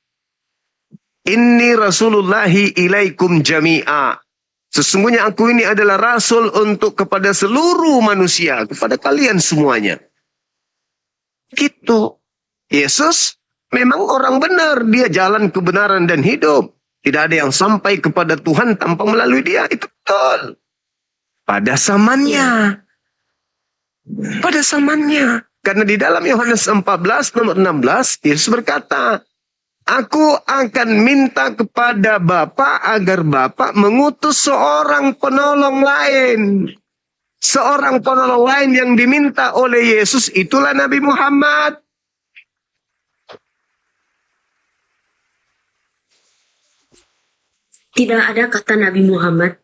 Inni rasulullahi ilaikum jami'a. Sesungguhnya aku ini adalah rasul untuk kepada seluruh manusia, kepada kalian semuanya. Gitu. Yesus memang orang benar, dia jalan kebenaran dan hidup. Tidak ada yang sampai kepada Tuhan tanpa melalui dia, itu betul. Pada zamannya. Pada zamannya. Karena di dalam Yohanes 14 nomor 16, Yesus berkata, Aku akan minta kepada Bapa agar Bapa mengutus seorang penolong lain. Seorang penolong lain yang diminta oleh Yesus itulah Nabi Muhammad. Tidak ada kata Nabi Muhammad.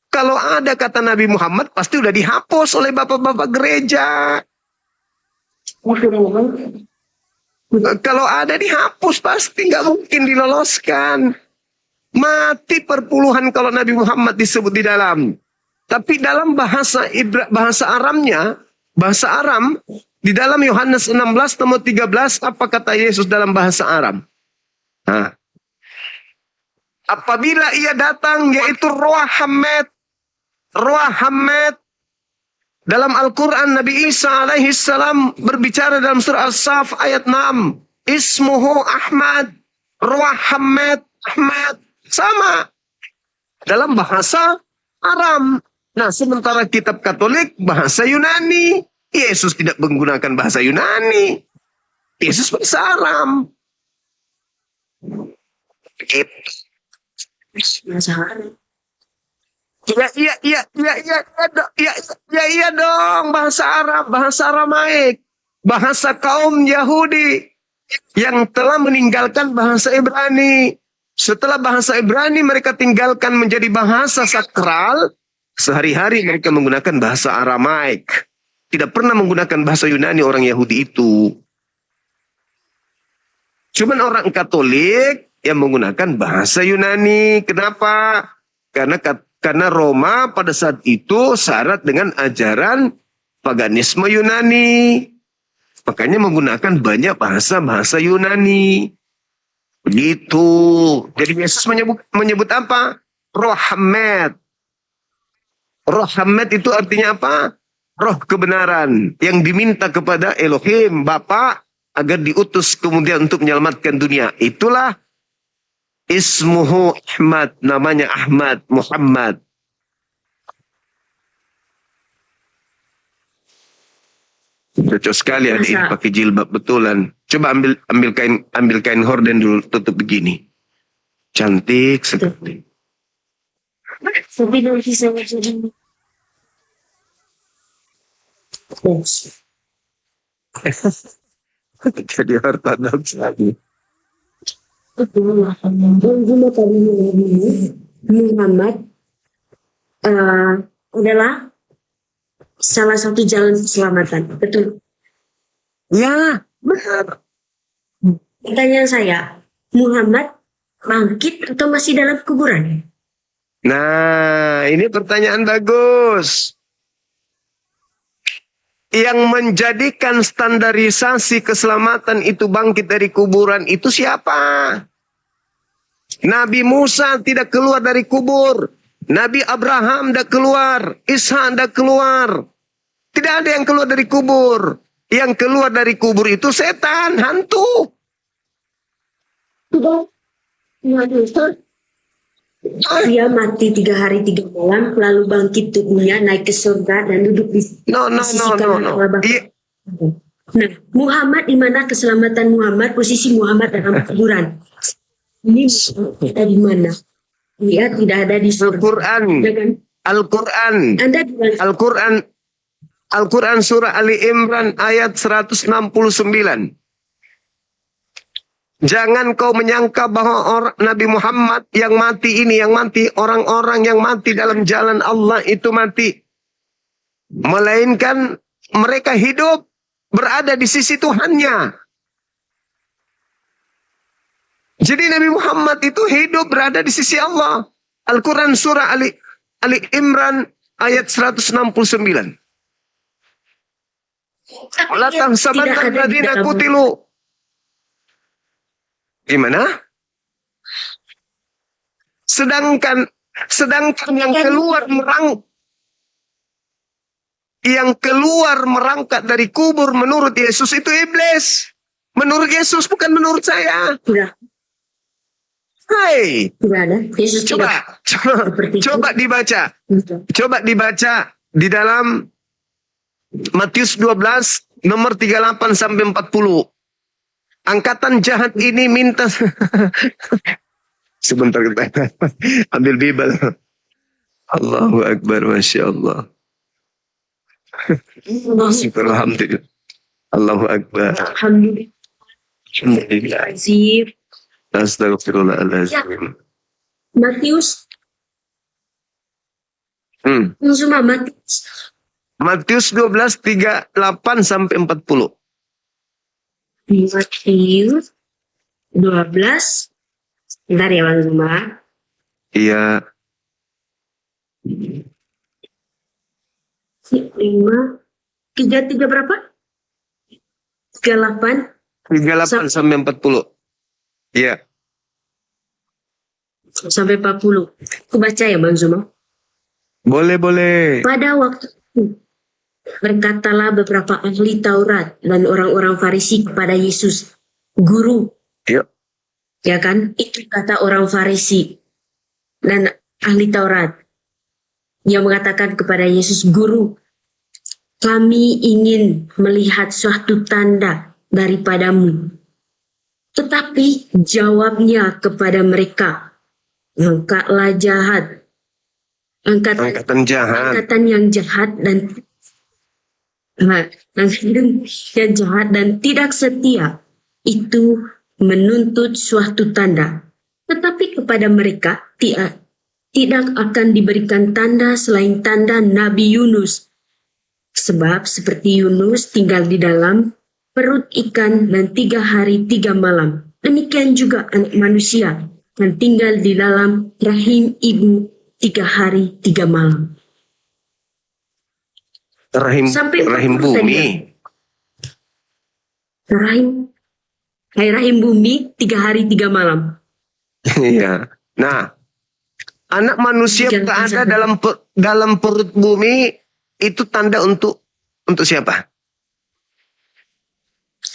Kalau ada kata Nabi Muhammad pasti udah dihapus oleh bapak-bapak gereja. Kalau ada dihapus pasti nggak mungkin diloloskan. Mati perpuluhan kalau Nabi Muhammad disebut di dalam. Tapi dalam bahasa Aramnya Bahasa Aram, di dalam Yohanes 16 nomor 13, apa kata Yesus dalam bahasa Aram? Nah, apabila ia datang, yaitu Roh Hamed, dalam Al-Quran Nabi Isa alaihi salam berbicara dalam surah As-Saf ayat 6. Ismuhu Ahmad, Roh Hamed, Ahmad. Sama. Dalam bahasa Aram. Nah, sementara kitab Katolik bahasa Yunani. Yesus tidak menggunakan bahasa Yunani. Yesus bahasa Aram. Gitu. Masalah. Iya dong, bahasa Arab, bahasa Aramaik, bahasa kaum Yahudi yang telah meninggalkan bahasa Ibrani. Setelah bahasa Ibrani mereka tinggalkan menjadi bahasa sakral, sehari-hari mereka menggunakan bahasa Aramaik. Tidak pernah menggunakan bahasa Yunani orang Yahudi itu. Cuman orang Katolik yang menggunakan bahasa Yunani. Kenapa? Karena Roma pada saat itu syarat dengan ajaran paganisme Yunani. Makanya menggunakan banyak bahasa-bahasa Yunani. Begitu. Jadi Yesus menyebut apa? Roh Hamed. Roh Hamed itu artinya apa? Roh kebenaran yang diminta kepada Elohim, Bapa, agar diutus kemudian untuk menyelamatkan dunia. Itulah Ismuhu Ahmad, namanya Ahmad, Muhammad. Cocok sekali adik ini pakai jilbab betulan. Coba ambil kain horden dulu, tutup begini. Cantik sekali. Tapi nanti saya jadi Jadi harta lagi. Muhammad adalah salah satu jalan keselamatan. Betul. Ya, benar. Pertanyaan saya, Muhammad bangkit atau masih dalam kuburan? Nah, ini pertanyaan bagus. Yang menjadikan standarisasi keselamatan itu bangkit dari kuburan itu siapa? Nabi Musa tidak keluar dari kubur. Nabi Abraham tidak keluar. Ishak tidak keluar. Tidak ada yang keluar dari kubur. Yang keluar dari kubur itu setan, hantu. Dia mati 3 hari 3 malam, lalu bangkit tubuhnya naik ke surga dan duduk di No. sisi kanan Allah Bapa. Nah, Muhammad, di mana keselamatan Muhammad? Posisi Muhammad dalam kuburan. Ini ada di mana? Dia tidak ada di surga. Al-Quran. Jangan. Al-Quran. Anda bilang Al-Quran surah Ali Imran ayat 169. Jangan kau menyangka bahwa Nabi Muhammad yang mati ini, orang-orang yang mati dalam jalan Allah itu mati. Melainkan mereka hidup berada di sisi Tuhannya. Jadi Nabi Muhammad itu hidup berada di sisi Allah. Al-Quran surah Ali Imran ayat 169. Wala tahsabanna alladziina qutilu. Gimana? Sedangkan yang keluar merangkak dari kubur menurut Yesus itu iblis. Menurut Yesus, bukan menurut saya. Tidak. Hai. Tidak ada. Yesus Coba dibaca. Coba dibaca di dalam Matius 12 nomor 38 sampai 40. Angkatan jahat ini minta sebentar kita ambil Bible. Allahu Akbar, Masya Allah. Alhamdulillah. Allahu Akbar. Alhamdulillah. Alhamdulillah. Azif. Astagfirullahaladzim. Matius. Semua Matius. Matius 12, 38 sampai 40. Matius 12. Bentar ya Bang Zuma. Iya. 5. tiga berapa? 38 38 sampai 40. Iya. sampai 40. Aku baca ya Bang Zuma. Boleh. Pada waktu itu, berkatalah beberapa ahli Taurat dan orang-orang Farisi kepada Yesus, Guru. Yuk. Ya kan? Itu kata orang Farisi dan ahli Taurat yang mengatakan kepada Yesus, Guru, kami ingin melihat suatu tanda daripadamu. Tetapi jawabnya kepada mereka, angkatlah jahat. Angkatan jahat. Angkatan yang jahat dan angkatan yang jahat dan tidak setia itu menuntut suatu tanda. Tetapi kepada mereka tidak akan diberikan tanda selain tanda Nabi Yunus. Sebab seperti Yunus tinggal di dalam perut ikan dan 3 hari 3 malam. Demikian juga anak manusia yang tinggal di dalam rahim ibu 3 hari 3 malam. Sampai Rahim bumi. Rahim bumi 3 hari 3 malam. Iya. Nah, anak manusia Jangan berada sampai. dalam perut bumi itu tanda untuk siapa?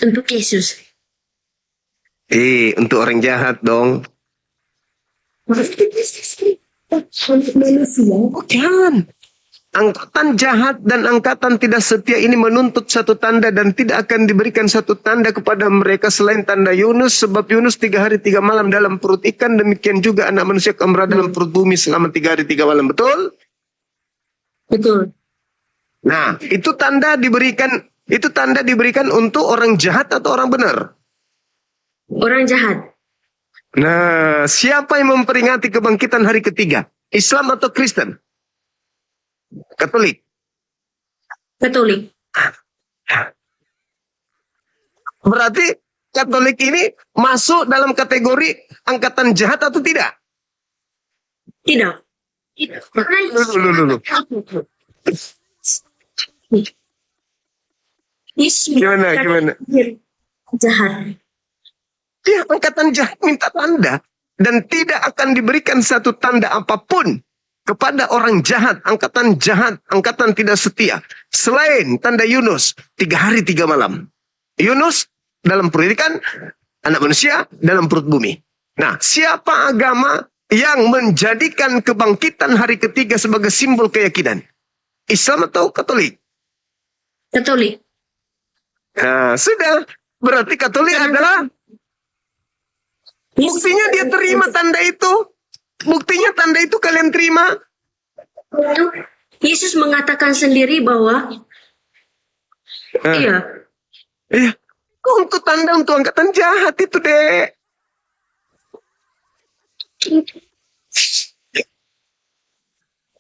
Untuk Yesus. Untuk orang jahat dong. Manusia. Bukan. Angkatan jahat dan angkatan tidak setia ini menuntut satu tanda dan tidak akan diberikan satu tanda kepada mereka selain tanda Yunus. Sebab Yunus 3 hari 3 malam dalam perut ikan. Demikian juga anak manusia akan berada dalam perut bumi selama 3 hari 3 malam. Betul? Betul. Nah, itu tanda diberikan untuk orang jahat atau orang benar? Orang jahat. Nah, siapa yang memperingati kebangkitan hari ketiga? Islam atau Kristen? Katolik. Katolik. Berarti Katolik ini masuk dalam kategori angkatan jahat atau tidak? Tidak. Tidak. Loh. Yesus Gimana? jahat. Dia angkatan jahat minta tanda. Dan tidak akan diberikan satu tanda apapun kepada orang jahat, angkatan tidak setia. Selain tanda Yunus, 3 hari 3 malam. Yunus dalam perut ikan, anak manusia dalam perut bumi. Nah, siapa agama yang menjadikan kebangkitan hari ketiga sebagai simbol keyakinan? Islam atau Katolik? Katolik. Nah, sudah. Berarti Katolik adalah buktinya dia terima tanda itu. Buktinya tanda itu kalian terima. Itu Yesus mengatakan sendiri bahwa iya. Iya. Untuk tanda untuk angkatan jahat itu, Dek.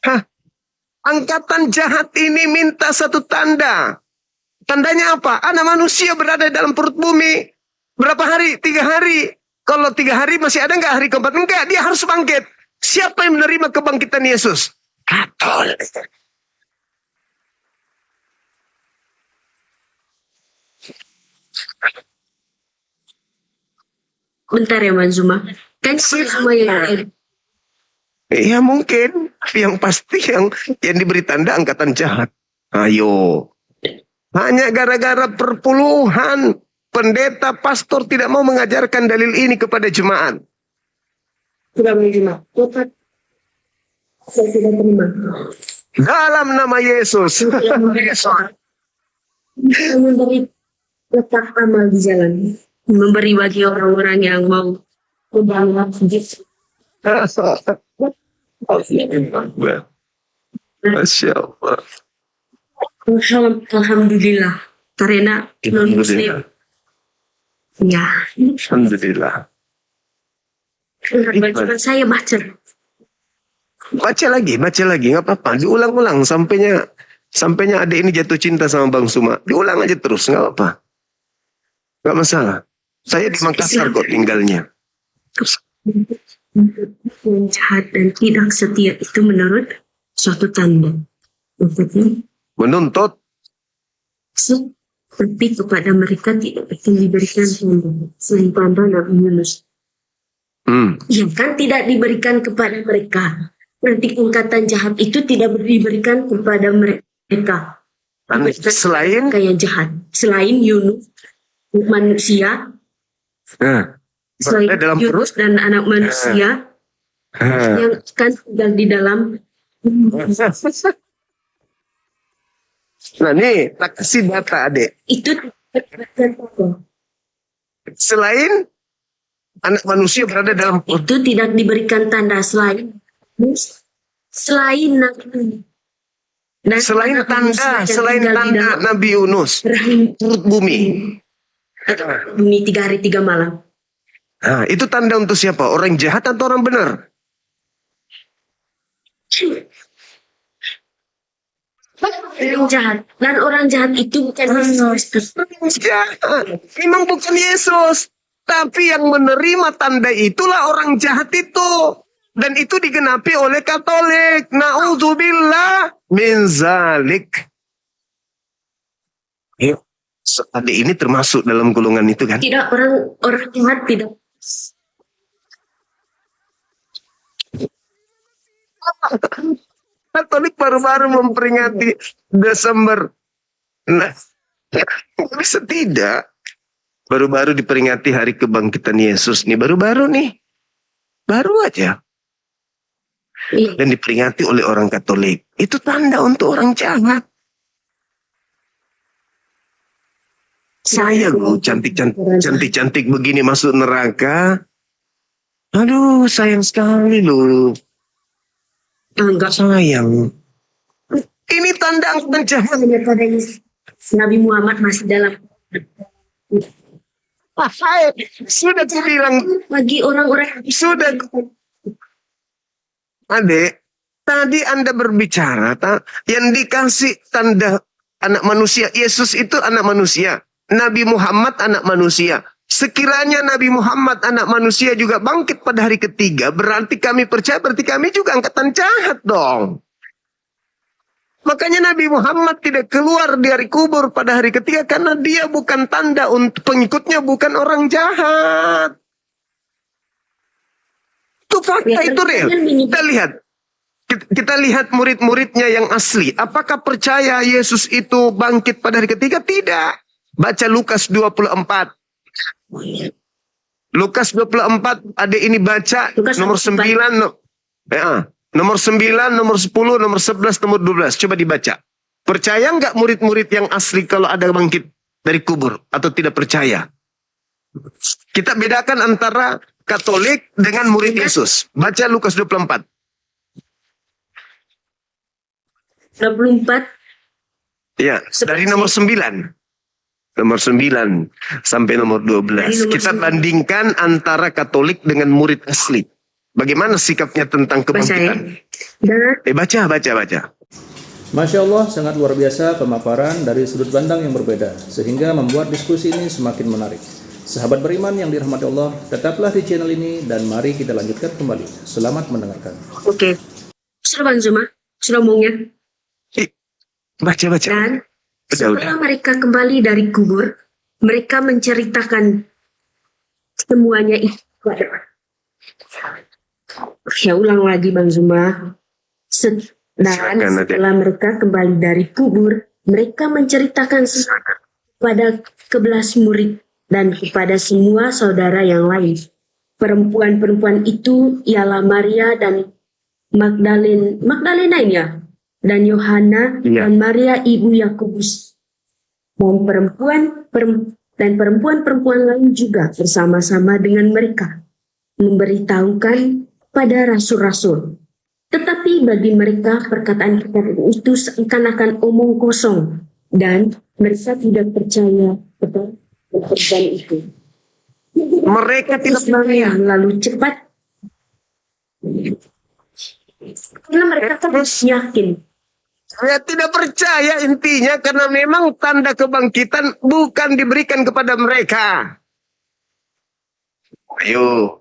Hah. Angkatan jahat ini minta satu tanda. Tandanya apa? Anak manusia berada dalam perut bumi. Berapa hari? 3 hari. Kalau 3 hari masih ada nggak hari keempat? Enggak, dia harus bangkit. Siapa yang menerima kebangkitan Yesus? Katolik. Bentar ya Manzuma. Kan semua yang Ya mungkin. Yang pasti yang diberi tanda angkatan jahat. Ayo. Hanya gara-gara perpuluhan pendeta, pastor tidak mau mengajarkan dalil ini kepada jemaat. sudah menerima. Saya sudah terima. Dalam nama Yesus. Memberi letak amal di jalan. Memberi bagi orang-orang yang mau membangun Yesus. Masya Allah. Alhamdulillah. Karena non-muslim. Ya. Alhamdulillah. Cuma saya baca. Baca lagi, nggak apa-apa. Diulang-ulang sampainya adik ini jatuh cinta sama Bang Suma. Diulang aja terus, nggak apa-apa. Nggak masalah. Saya di Makassar kok tinggalnya. Yang jahat dan tidak setia itu menurut suatu tanda. Menuntut Tapi kepada mereka tidak akan diberikan tanda selain tanda Nabi Yunus. Ya kan tidak diberikan kepada mereka. Berarti tingkatan jahat itu tidak diberikan kepada mereka. Selain Kayak jahat. Selain Yunus, manusia. Selain dalam perut. Yunus dan anak manusia yang kan tinggal di dalam. Nah nih, tak kasih data adik. Itu Selain anak manusia berada dalam perut. itu tidak diberikan tanda selain Nabi. Dan Selain anak manusia tanda, yang selain tinggal di tanda dalam Nabi Yunus, rahim perut bumi. atau bumi 3 hari 3 malam. Nah, itu tanda untuk siapa? Orang jahat atau orang benar? Orang jahat. Dan orang jahat itu bukan Yesus Kristus. Jahat. Memang bukan Yesus. Tapi yang menerima tanda itulah orang jahat itu. Dan itu digenapi oleh Katolik. Na'udzubillah min zalik. Yuk. Adik ini termasuk dalam golongan itu kan? Tidak, orang jahat tidak. Katolik baru-baru memperingati Desember. Nah, bisa tidak. Baru-baru diperingati hari kebangkitan Yesus nih. Baru-baru nih. Baru aja. Iya. Dan diperingati oleh orang Katolik. Itu tanda untuk orang jahat. Sayang loh, cantik-cantik begini masuk neraka. Aduh, sayang sekali loh. Enggak. Sayang. Ini tanda angkatan jahat. Pada Nabi Muhammad masih dalam. Sudah dibilang. Bagi orang-orang Sudah. Adik, tadi Anda berbicara, yang dikasih tanda anak manusia. Yesus itu anak manusia. Nabi Muhammad anak manusia. Sekiranya Nabi Muhammad anak manusia juga bangkit pada hari ketiga, berarti kami percaya, berarti kami juga angkatan jahat dong. Makanya Nabi Muhammad tidak keluar dari kubur pada hari ketiga karena dia bukan tanda untuk pengikutnya, bukan orang jahat. Itu fakta, itu real. Kita lihat murid-muridnya yang asli. Apakah percaya Yesus itu bangkit pada hari ketiga? Tidak. Baca Lukas 24. Lukas 24, adik ini baca Lukas nomor 9, nomor 9, nomor 10, nomor 11, nomor 12. Coba dibaca. Percaya nggak murid-murid yang asli kalau ada bangkit dari kubur atau tidak percaya? Kita bedakan antara Katolik dengan murid Yesus. Baca Lukas 24. 24. Ya, dari nomor 9. Nomor 9 sampai nomor 12. Kita bandingkan antara Katolik dengan murid asli. Bagaimana sikapnya tentang kebangkitan? Baca. Masya Allah, sangat luar biasa pemaparan dari sudut pandang yang berbeda, sehingga membuat diskusi ini semakin menarik. Sahabat beriman yang dirahmati Allah, tetaplah di channel ini dan mari kita lanjutkan kembali. Selamat mendengarkan. Oke. Sudah Bang Zuma? Sudah omongnya? Baca. Dan Udah. setelah mereka kembali dari kubur, mereka menceritakan semuanya itu. Ya ulang lagi Bang Zuma. Dan setelah mereka kembali dari kubur, mereka menceritakan kepada 11 murid dan kepada semua saudara yang lain. Perempuan-perempuan itu ialah Maria dan Magdalena ya, dan Yohana dan Maria ibu Yakobus, dan perempuan-perempuan lain juga bersama-sama dengan mereka memberitahukan pada rasul-rasul. Tetapi bagi mereka perkataan-perkataan itu seakan-akan omong kosong dan mereka tidak percaya kepada perkataan itu. Mereka tidak percaya. Lalu cepat karena mereka terus yakin. Saya tidak percaya intinya karena memang tanda kebangkitan bukan diberikan kepada mereka. Ayo,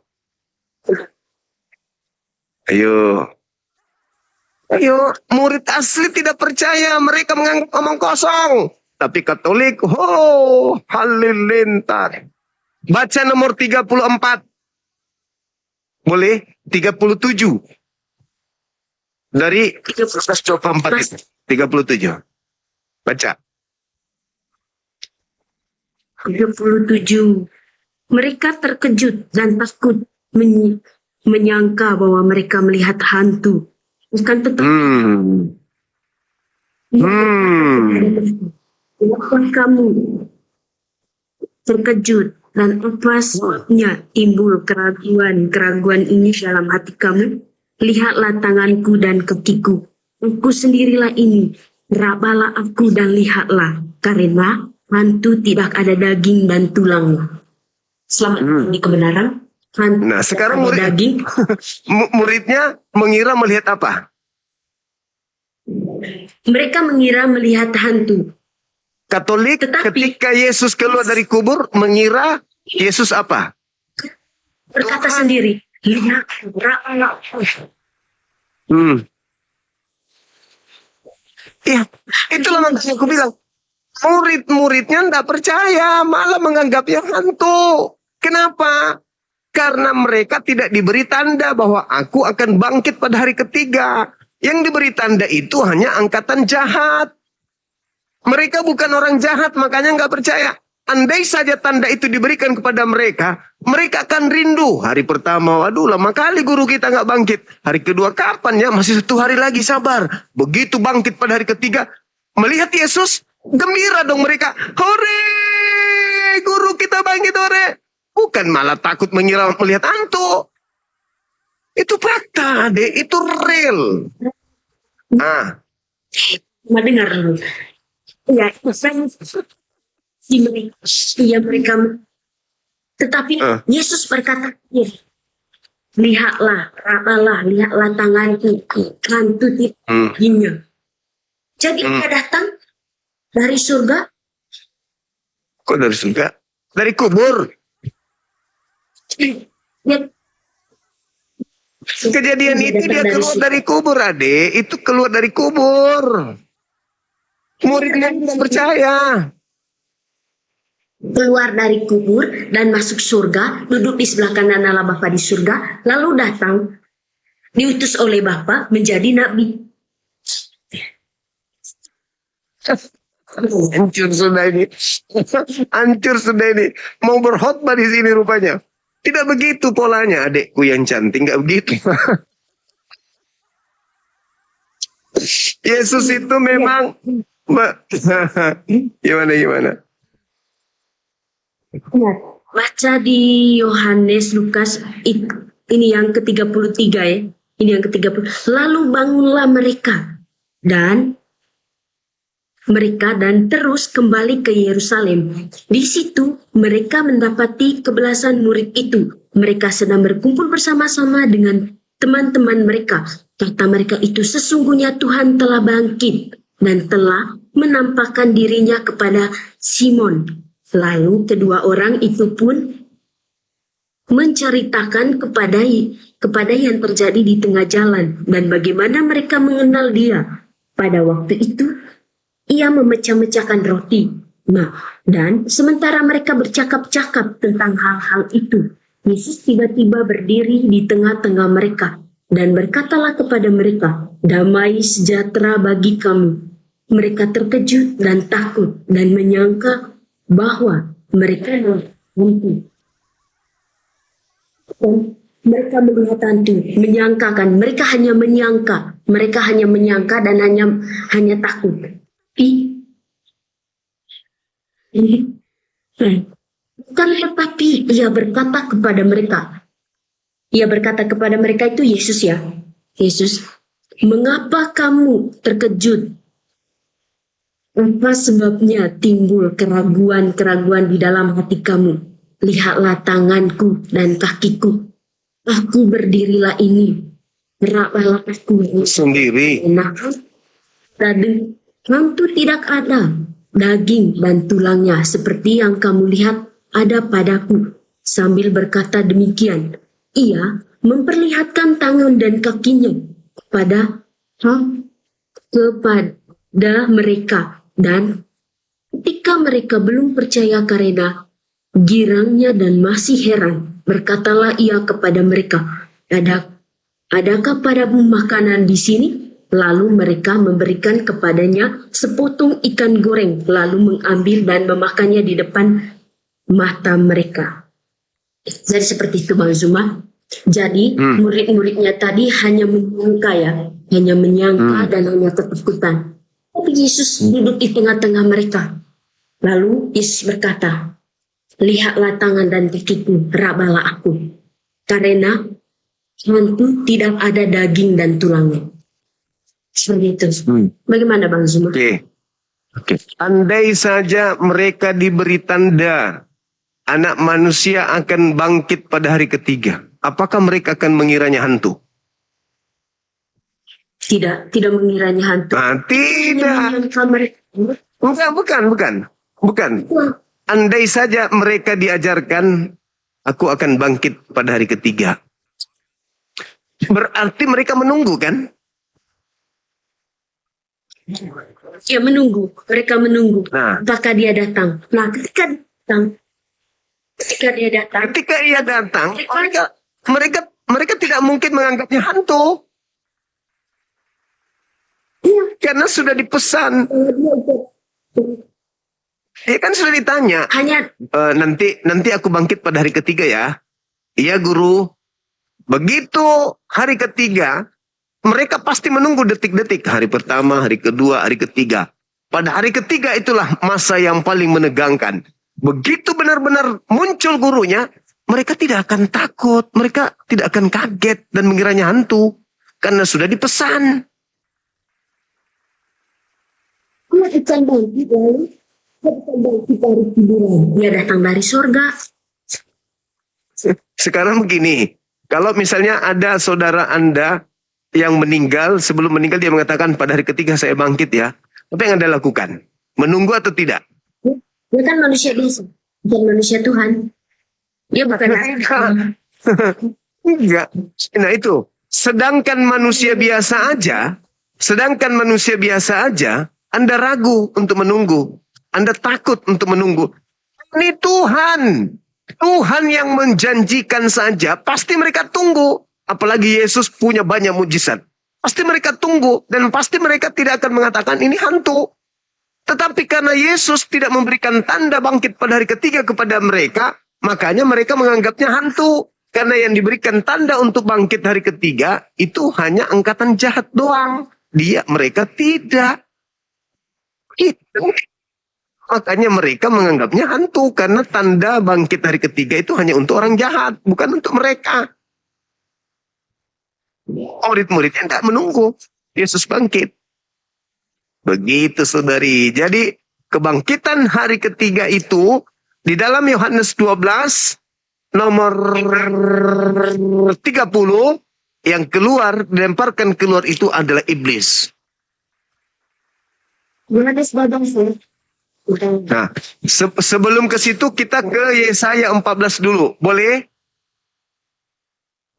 murid asli tidak percaya, mereka menganggap omong kosong. Tapi Katolik, oh, halilintar. Baca nomor 34. Boleh? 37. Dari 24 itu. 37. Baca. 37. Mereka terkejut dan takut menyangka bahwa mereka melihat hantu. Bukan tetap Kenapa kamu terkejut dan apa sebabnya timbul keraguan ini dalam hati kamu? Lihatlah tanganku dan kakiku. Aku sendirilah ini. Rabalah aku dan lihatlah. Karena hantu tidak ada daging dan tulangnya. Selamat di kebenaran. Hantu Nah, sekarang ada daging. muridnya mengira melihat apa? Mereka mengira melihat hantu. Katolik Tetapi- ketika Yesus keluar dari kubur mengira Yesus apa? Berkata sendiri, lihat, rabalah aku. Ya, itulah makanya aku bilang murid-muridnya tidak percaya, malah menganggapnya hantu. Kenapa? Karena mereka tidak diberi tanda bahwa aku akan bangkit pada hari ketiga. Yang diberi tanda itu hanya angkatan jahat. Mereka bukan orang jahat, makanya nggak percaya. Andai saja tanda itu diberikan kepada mereka, mereka akan rindu. Hari pertama, waduh lama kali guru kita nggak bangkit. Hari kedua, kapan ya? Masih 1 hari lagi, sabar. Begitu bangkit pada hari ketiga, melihat Yesus, gembira dong mereka. Hore, guru kita bangkit, hore. Bukan malah takut mengira melihat hantu. Itu fakta, deh. Itu real. Nah, Mendengar dulu. Ya, mereka. Tetapi Yesus berkata, ya, lihatlah, rabalah, lihatlah tanganku, hantu tidaknya. Jadi dia datang dari surga. kok dari surga? Dari kubur. Dia Kejadian Dia itu datang dia dari keluar surga. dari kubur, adek. Itu keluar dari kubur. Muridnya tidak percaya. keluar dari kubur dan masuk surga, duduk di sebelah kanan Allah Bapa di surga, lalu datang, diutus oleh Bapa menjadi nabi. Hancur sudah ini. Hancur sudah ini. Mau berkhotbah di sini rupanya. Tidak begitu polanya, adekku yang cantik. Nggak begitu. Yesus itu memang... Gimana? Baca di Yohanes, Lukas, ini yang ke-33 ya. Ini yang ke-30. Lalu bangunlah mereka dan terus kembali ke Yerusalem. Di situ mereka mendapati kebelasan murid itu. Mereka sedang berkumpul bersama-sama dengan teman-teman mereka. Kata mereka itu, sesungguhnya Tuhan telah bangkit dan telah menampakkan dirinya kepada Simon. Lalu kedua orang itu pun menceritakan kepada yang terjadi di tengah jalan dan bagaimana mereka mengenal dia. Pada waktu itu ia memecah-mecahkan roti. Nah, dan sementara mereka bercakap-cakap tentang hal-hal itu, Yesus tiba-tiba berdiri di tengah-tengah mereka dan berkatalah kepada mereka, damai sejahtera bagi kamu. Mereka terkejut dan takut dan menyangka bahwa mereka hantu. Mereka melihat hantu, menyangkakan. Mereka hanya menyangka dan hanya takut. Bukan, tetapi ia berkata kepada mereka itu Yesus ya. Yesus, mengapa kamu terkejut? Apa sebabnya timbul keraguan-keraguan di dalam hati kamu? Lihatlah tanganku dan kakiku. Aku berdirilah ini. Rabalah aku Sendiri. Nah, hantu tidak ada daging dan tulangnya seperti yang kamu lihat ada padaku. Sambil berkata demikian, ia memperlihatkan tangan dan kakinya kepada mereka dan Ketika mereka belum percaya karena girangnya dan masih heran, berkatalah ia kepada mereka, adakah padamu makanan di sini? Lalu mereka memberikan kepadanya sepotong ikan goreng, lalu mengambil dan memakannya di depan mata mereka. Jadi seperti itu Bang Zuma. Jadi murid-muridnya tadi hanya menyangka dan hanya ketakutan. Tapi Yesus duduk di tengah-tengah mereka. Lalu Yesus berkata, lihatlah tangan dan kakiku, rabalah aku. Karena hantu tidak ada daging dan tulangnya. Seperti itu. Bagaimana Bang Zuma? Oke. Andai saja mereka diberi tanda anak manusia akan bangkit pada hari ketiga, apakah mereka akan mengiranya hantu? Tidak mengiranya hantu. Tidak. Bukan. Andai saja mereka diajarkan, aku akan bangkit pada hari ketiga. Berarti mereka menunggu kan? Ya menunggu, mereka menunggu. Nah. Apakah dia datang? Nah, ketika dia datang, Ketika ia datang, mereka tidak mungkin menganggapnya hantu. Karena sudah dipesan. Ya kan sudah ditanya. hanya Nanti aku bangkit pada hari ketiga ya. Iya guru. Begitu hari ketiga, mereka pasti menunggu detik-detik. Hari pertama, hari kedua, hari ketiga. Pada hari ketiga itulah masa yang paling menegangkan. Begitu benar-benar muncul gurunya, mereka tidak akan takut. Mereka tidak akan kaget dan mengiranya hantu. Karena sudah dipesan. dia datang dari surga. Sekarang begini, kalau misalnya ada saudara Anda yang meninggal, sebelum meninggal dia mengatakan pada hari ketiga saya bangkit ya. Apa yang Anda lakukan? Menunggu atau tidak? Dia kan manusia biasa, bukan manusia Tuhan. Dia bukan. Enggak. Nah itu, sedangkan manusia biasa aja, Anda ragu untuk menunggu. Anda takut untuk menunggu. Ini Tuhan yang menjanjikan saja, pasti mereka tunggu. Apalagi Yesus punya banyak mujizat. Pasti mereka tunggu dan pasti mereka tidak akan mengatakan ini hantu. Tetapi karena Yesus tidak memberikan tanda bangkit pada hari ketiga kepada mereka, makanya mereka menganggapnya hantu. Karena yang diberikan tanda untuk bangkit hari ketiga itu hanya angkatan jahat doang. Mereka tidak. Itu. Makanya mereka menganggapnya hantu karena tanda bangkit hari ketiga itu hanya untuk orang jahat, bukan untuk mereka. Murid-muridnya tidak menunggu Yesus bangkit. Begitu saudari. Jadi kebangkitan hari ketiga itu di dalam Yohanes 12 nomor 30 yang dilemparkan keluar itu adalah iblis. Nah, sebelum ke situ kita ke Yesaya 14 dulu. Boleh?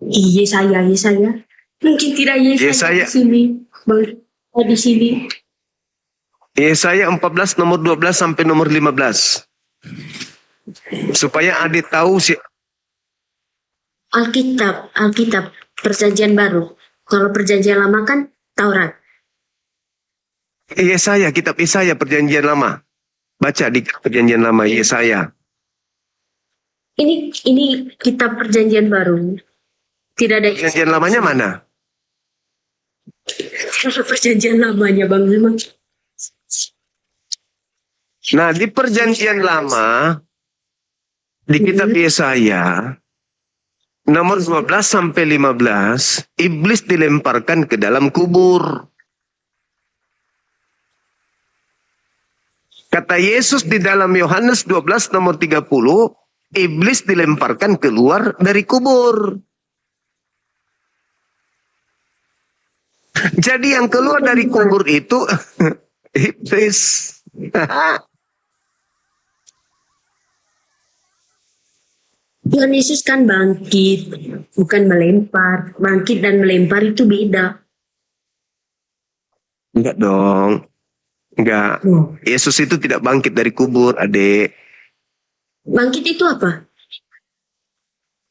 Yesaya. Mungkin tidak Yesaya di sini. Bang, di sini. Yesaya 14 nomor 12 sampai nomor 15. Supaya adik tahu sih. Alkitab, Perjanjian Baru. Kalau Perjanjian Lama kan Taurat. Yesaya, kitab Yesaya Perjanjian Lama. Baca di Perjanjian Lama Yesaya. Ini kitab Perjanjian Baru. Tidak ada Perjanjian Lamanya mana? Perjanjian Lamanya Bang memang. Nah, di Perjanjian Lama di kitab Yesaya nomor 12 sampai 15, iblis dilemparkan ke dalam kubur. Kata Yesus di dalam Yohanes 12 nomor 30, iblis dilemparkan keluar dari kubur. Jadi yang keluar dari kubur itu iblis. Tuhan Yesus kan bangkit, bukan melempar. Bangkit dan melempar itu beda. Enggak dong. Enggak. Yesus itu tidak bangkit dari kubur, adik. Bangkit itu apa?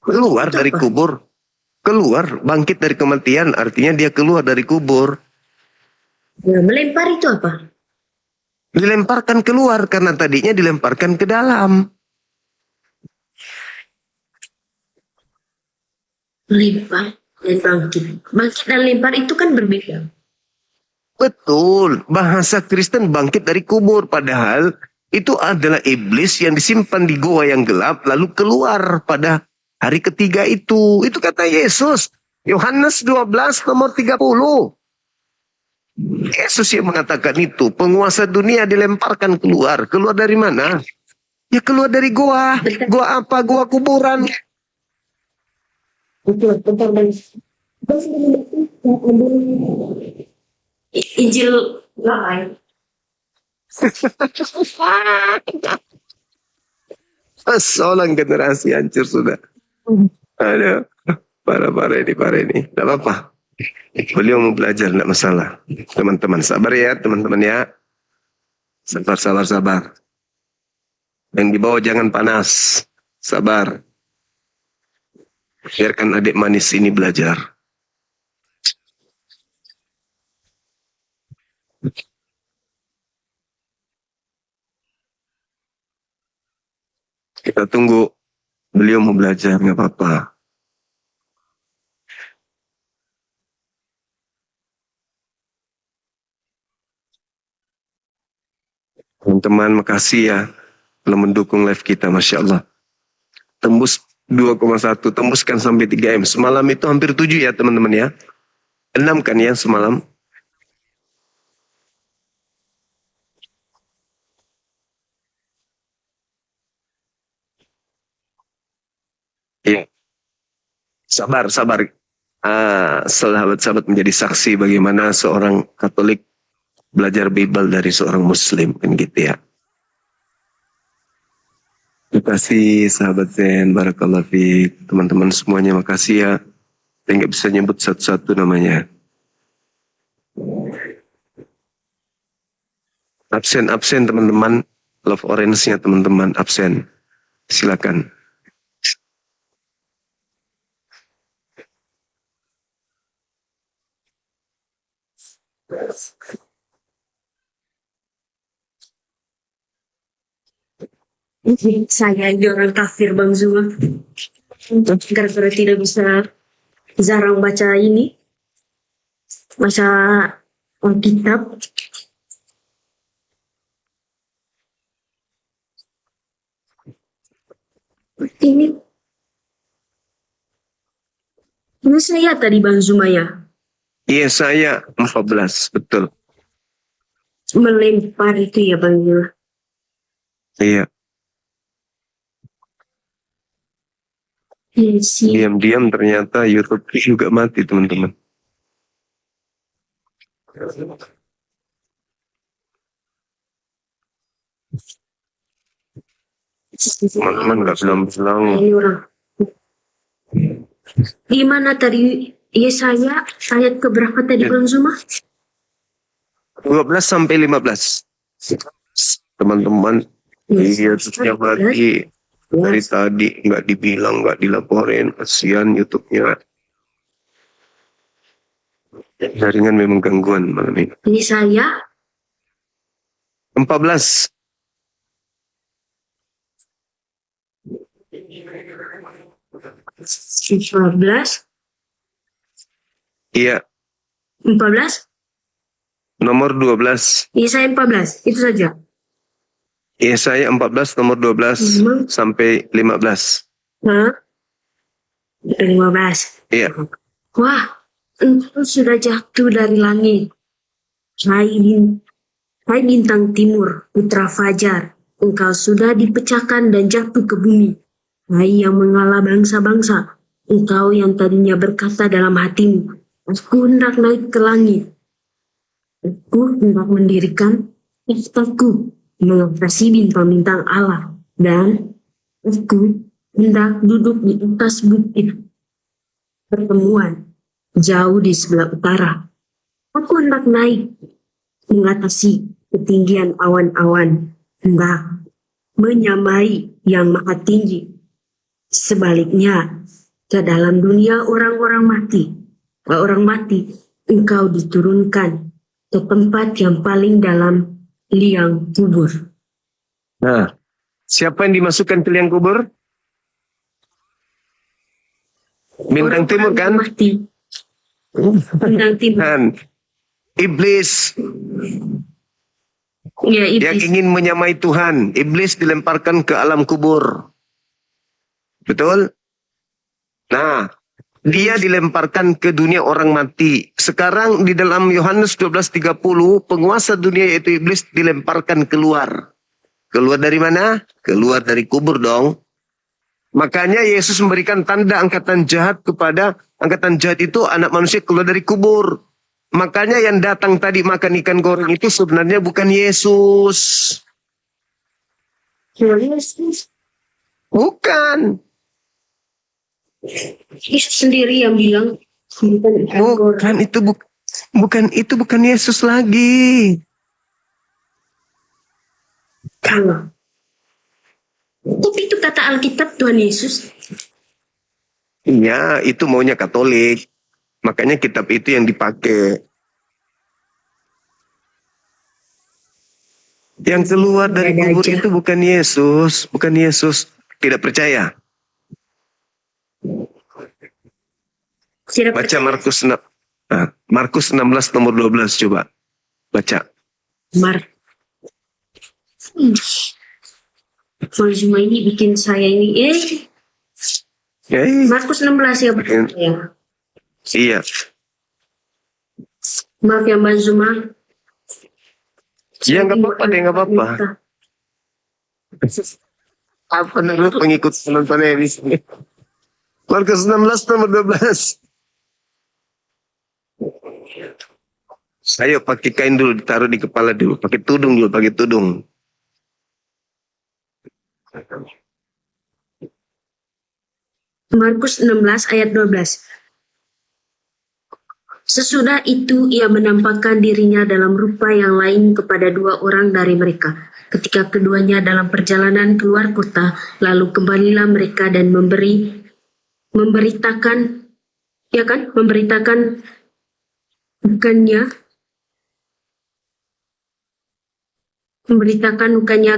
Keluar Itu dari apa? kubur. Keluar, bangkit dari kematian, artinya dia keluar dari kubur. Nah, melempar itu apa? Dilemparkan keluar, karena tadinya dilemparkan ke dalam. Melempar dan bangkit. Bangkit dan lempar itu kan berbeda. Betul, bahasa Kristen bangkit dari kubur. Padahal itu adalah iblis yang disimpan di goa yang gelap, lalu keluar pada hari ketiga itu. Itu kata Yesus. Yohanes 12 nomor 30. Yesus yang mengatakan itu. Penguasa dunia dilemparkan keluar. Keluar dari mana? Ya keluar dari goa. Goa apa? Goa kuburan. Injil lain. Seorang generasi hancur sudah. Aduh, parah ini. Tidak apa-apa. Beliau mau belajar, tidak masalah. Teman-teman, sabar ya, teman-teman ya. Sabar. Yang di bawah jangan panas. Sabar. Biarkan adik manis ini belajar. Kita tunggu. Beliau mau belajar, nggak apa-apa. Teman-teman, makasih ya telah mendukung live kita, Masya Allah. Tembus 2,1, tembuskan sampai 3M. Semalam itu hampir 7 ya teman-teman ya. 6 kan ya semalam. Iya. Sabar. Sahabat-sahabat menjadi saksi bagaimana seorang Katolik belajar Bible dari seorang Muslim, kan gitu ya. Terima kasih sahabat Zen, Barakallahu Fik. Teman-teman semuanya makasih ya. Saya nggak bisa nyebut satu-satu namanya. Absen teman-teman. Love orange-nya teman-teman absen. Silakan. Saya ini orang kafir Bang Zuma. Gara-gara tidak bisa jarang baca ini. Baca Alkitab. Ini saya tadi Bang Zuma ya. Iya saya 14, betul. Melempar itu ya Bang Zuma. Iya. Diam-diam ternyata YouTube juga mati teman-teman. Teman-teman nggak bilang-bilang. Ini orang. Di mana tadi Yesaya ayat keberapa tadi Bang Zuma? 12 sampai 15. Teman-teman, iya terusnya mati. Dari tadi nggak dibilang, nggak dilaporin, kasihan YouTube-nya. Jaringan memang gangguan malam ini. Ini saya 14. Iya, 14. nomor 12. Iya saya 14. Itu saja. Iya saya 14 nomor 12 sampai 15. Hah? 15. Iya. Wah, engkau sudah jatuh dari langit. Hai bintang timur, putra fajar. Engkau sudah dipecahkan dan jatuh ke bumi. Hai yang mengalah bangsa-bangsa. Engkau yang tadinya berkata dalam hatimu, aku hendak naik ke langit. Aku hendak mendirikan takhtaku mengatasi bintang-bintang Allah. Dan aku hendak duduk di atas bukit pertemuan jauh di sebelah utara. Aku hendak naik mengatasi ketinggian awan-awan, hendak menyamai yang maha tinggi. Sebaliknya, ke dalam dunia orang mati, engkau diturunkan ke tempat yang paling dalam liang kubur. Nah, siapa yang dimasukkan ke liang kubur? Bintang timur kan? Mati. Bintang timur. Kan? Iblis Ya, yang iblis. ingin menyamai Tuhan. Iblis dilemparkan ke alam kubur. Betul? Nah, dia dilemparkan ke dunia orang mati. Sekarang di dalam Yohanes 12:30, penguasa dunia yaitu iblis dilemparkan keluar. Keluar dari mana? Keluar dari kubur dong. Makanya Yesus memberikan tanda angkatan jahat kepada angkatan jahat itu anak manusia keluar dari kubur. Makanya yang datang tadi makan ikan goreng itu sebenarnya bukan Yesus. Bukan. Yesus sendiri yang bilang Bukan itu bukan Yesus lagi. kalau. Tapi itu kata Alkitab Tuhan Yesus. Iya, itu maunya Katolik. Makanya kitab itu yang dipakai. Yang keluar dari Ada kubur aja. itu bukan Yesus, bukan Yesus. Tidak percaya. Tidak Baca percaya. Markus 16 nomor 12 coba. Baca. Cuma ini bikin saya ini. Markus 16 ya betul ya. Iya. Maaf ya Mbak Zuma. Ya nggak apa-apa deh, nggak apa-apa. Apa dulu pengikut penontonnya di sini? Markus 16 nomor 12. Ayo pakai kain dulu, ditaruh di kepala dulu. Pakai tudung dulu, pakai tudung. Markus 16 ayat 12. Sesudah itu ia menampakkan dirinya dalam rupa yang lain kepada dua orang dari mereka. Ketika keduanya dalam perjalanan keluar kota, lalu kembalilah mereka dan memberitakan bukannya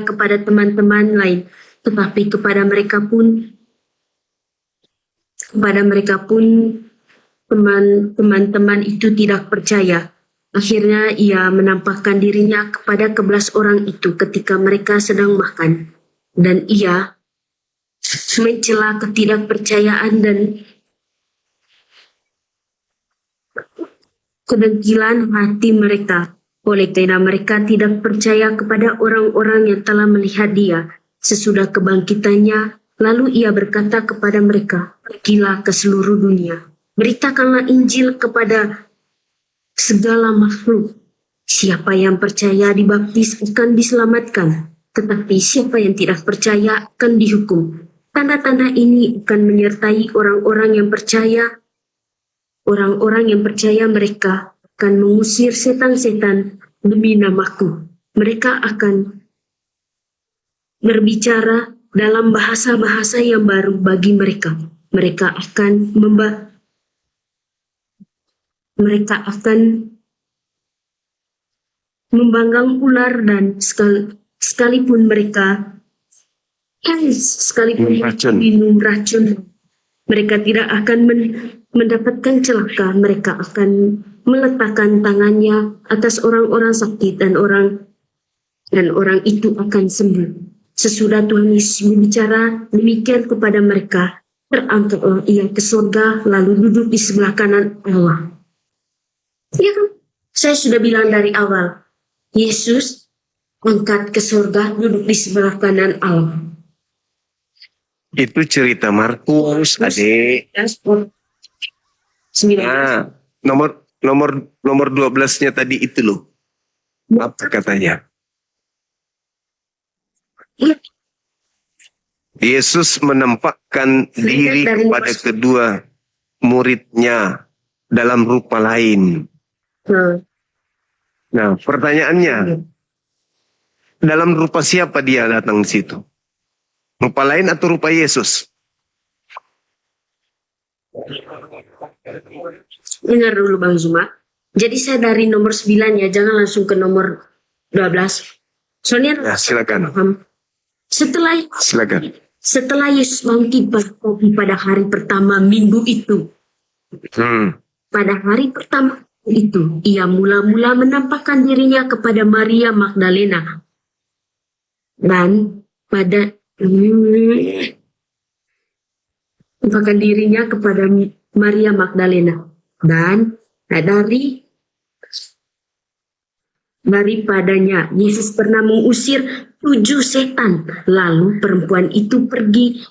kepada teman-teman lain, tetapi kepada mereka pun teman-teman itu tidak percaya. Akhirnya ia menampakkan dirinya kepada 11 orang itu ketika mereka sedang makan. Dan ia mencela ketidakpercayaan dan kedengkilan hati mereka. Oleh karena mereka tidak percaya kepada orang-orang yang telah melihat dia sesudah kebangkitannya, lalu ia berkata kepada mereka, "Pergilah ke seluruh dunia. Beritakanlah Injil kepada segala makhluk. Siapa yang percaya dibaptis akan diselamatkan, tetapi siapa yang tidak percaya akan dihukum. Tanda-tanda ini akan menyertai orang-orang yang percaya. Orang-orang yang percaya mereka akan mengusir setan-setan demi namaku. Mereka akan berbicara dalam bahasa-bahasa yang baru bagi mereka. Mereka akan membanggang ular dan sekalipun mereka minum racun, mereka tidak akan mendapatkan celaka. Mereka akan meletakkan tangannya atas orang-orang sakit dan orang itu akan sembuh. Sesudah Tuhan Yesus berbicara demikian kepada mereka, terangkatlah ia ke surga lalu duduk di sebelah kanan Allah. Ya kan? Saya sudah bilang dari awal, Yesus angkat ke surga duduk di sebelah kanan Allah. Itu cerita Markus, adik. Nah, nomor 12-nya tadi itu loh. Apa katanya? Yesus menampakkan diri kepada kedua muridnya dalam rupa lain. Nah, pertanyaannya, dalam rupa siapa dia datang di situ? Rupa lain atau rupa Yesus? Dengar dulu Bang Zuma. Jadi saya dari nomor 9 ya, jangan langsung ke nomor 12. Soalnya Ya, silakan. Silakan. setelah Yesus bangkit pada hari pertama minggu itu, pada hari pertama itu, ia mula-mula menampakkan dirinya kepada Maria Magdalena. Dan pada menampakkan dirinya kepada Maria Magdalena. Dan daripadanya Yesus pernah mengusir 7 setan. Lalu perempuan itu pergi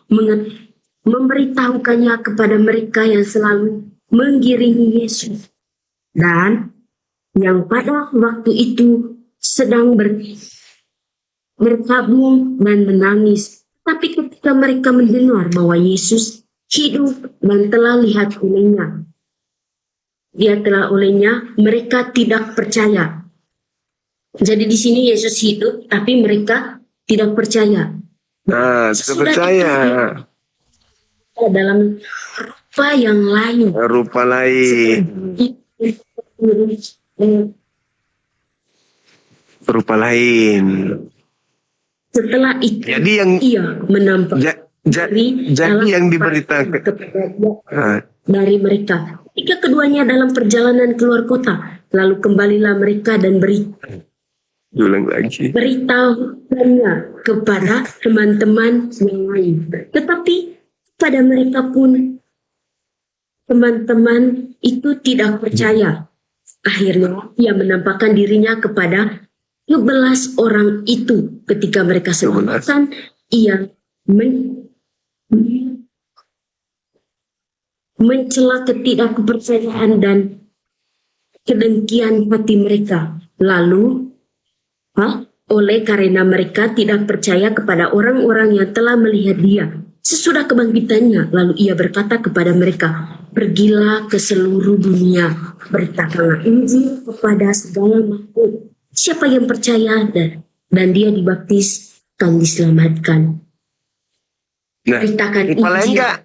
memberitahukannya kepada mereka yang selalu mengiringi Yesus. Dan yang pada waktu itu sedang berkabung dan menangis. Tapi ketika mereka mendengar bahwa Yesus hidup dan telah lihat olehnya, mereka tidak percaya. Jadi di sini Yesus hidup, tapi mereka tidak percaya. Nah, tidak percaya. Dalam rupa yang lain. Rupa lain. Rupa lain. Setelah itu, Jadi yang ia menampak jadi yang diberitakan dari mereka. Ketika keduanya dalam perjalanan keluar kota, lalu kembalilah mereka dan ulang lagi. beritahukannya kepada teman-teman yang lain. Tetapi pada mereka pun teman-teman itu tidak percaya. Akhirnya ia menampakkan dirinya kepada 12 orang itu. Ketika mereka sedang makan, ia mencela ketidakpercayaan dan kedengkian hati mereka. Lalu oleh karena mereka tidak percaya kepada orang-orang yang telah melihat dia sesudah kebangkitannya, lalu ia berkata kepada mereka, pergilah ke seluruh dunia, beritakanlah Injil kepada segala makhluk. Siapa yang percaya dan dia dibaptis akan diselamatkan. Nah, Beritakan rupa lain Injil. enggak?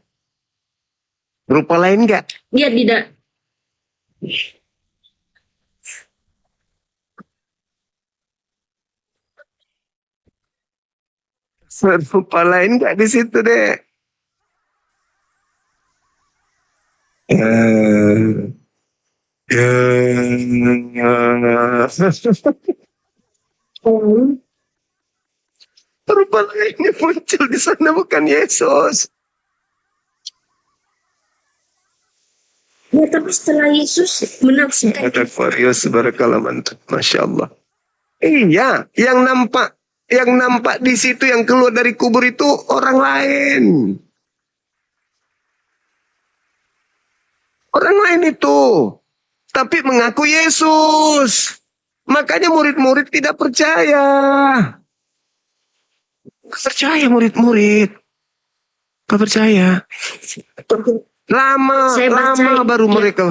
Rupa lain enggak? Dia tidak. Rupa lain enggak di situ deh? Rupa lainnya muncul di sana bukan Yesus. Ya, tapi setelah Yesus menafsirkan Ada Aquarius barakallah mantap, masya Allah. Iya, yang nampak di situ yang keluar dari kubur itu orang lain. Orang lain itu, tapi mengaku Yesus. Makanya murid-murid tidak percaya. Percaya murid-murid. Gak percaya. Lama baru mereka.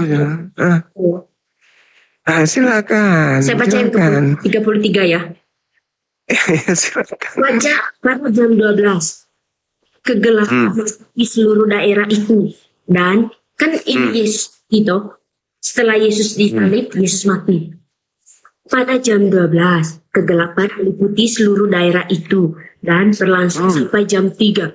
Silakan. Saya bacain silakan. 33 ya. Silakan. Pada jam 12 kegelapan di seluruh daerah itu. Dan kan ini Yesus gitu. Setelah Yesus disalib, Yesus mati. Pada jam 12 kegelapan meliputi seluruh daerah itu dan berlangsung sampai jam 3.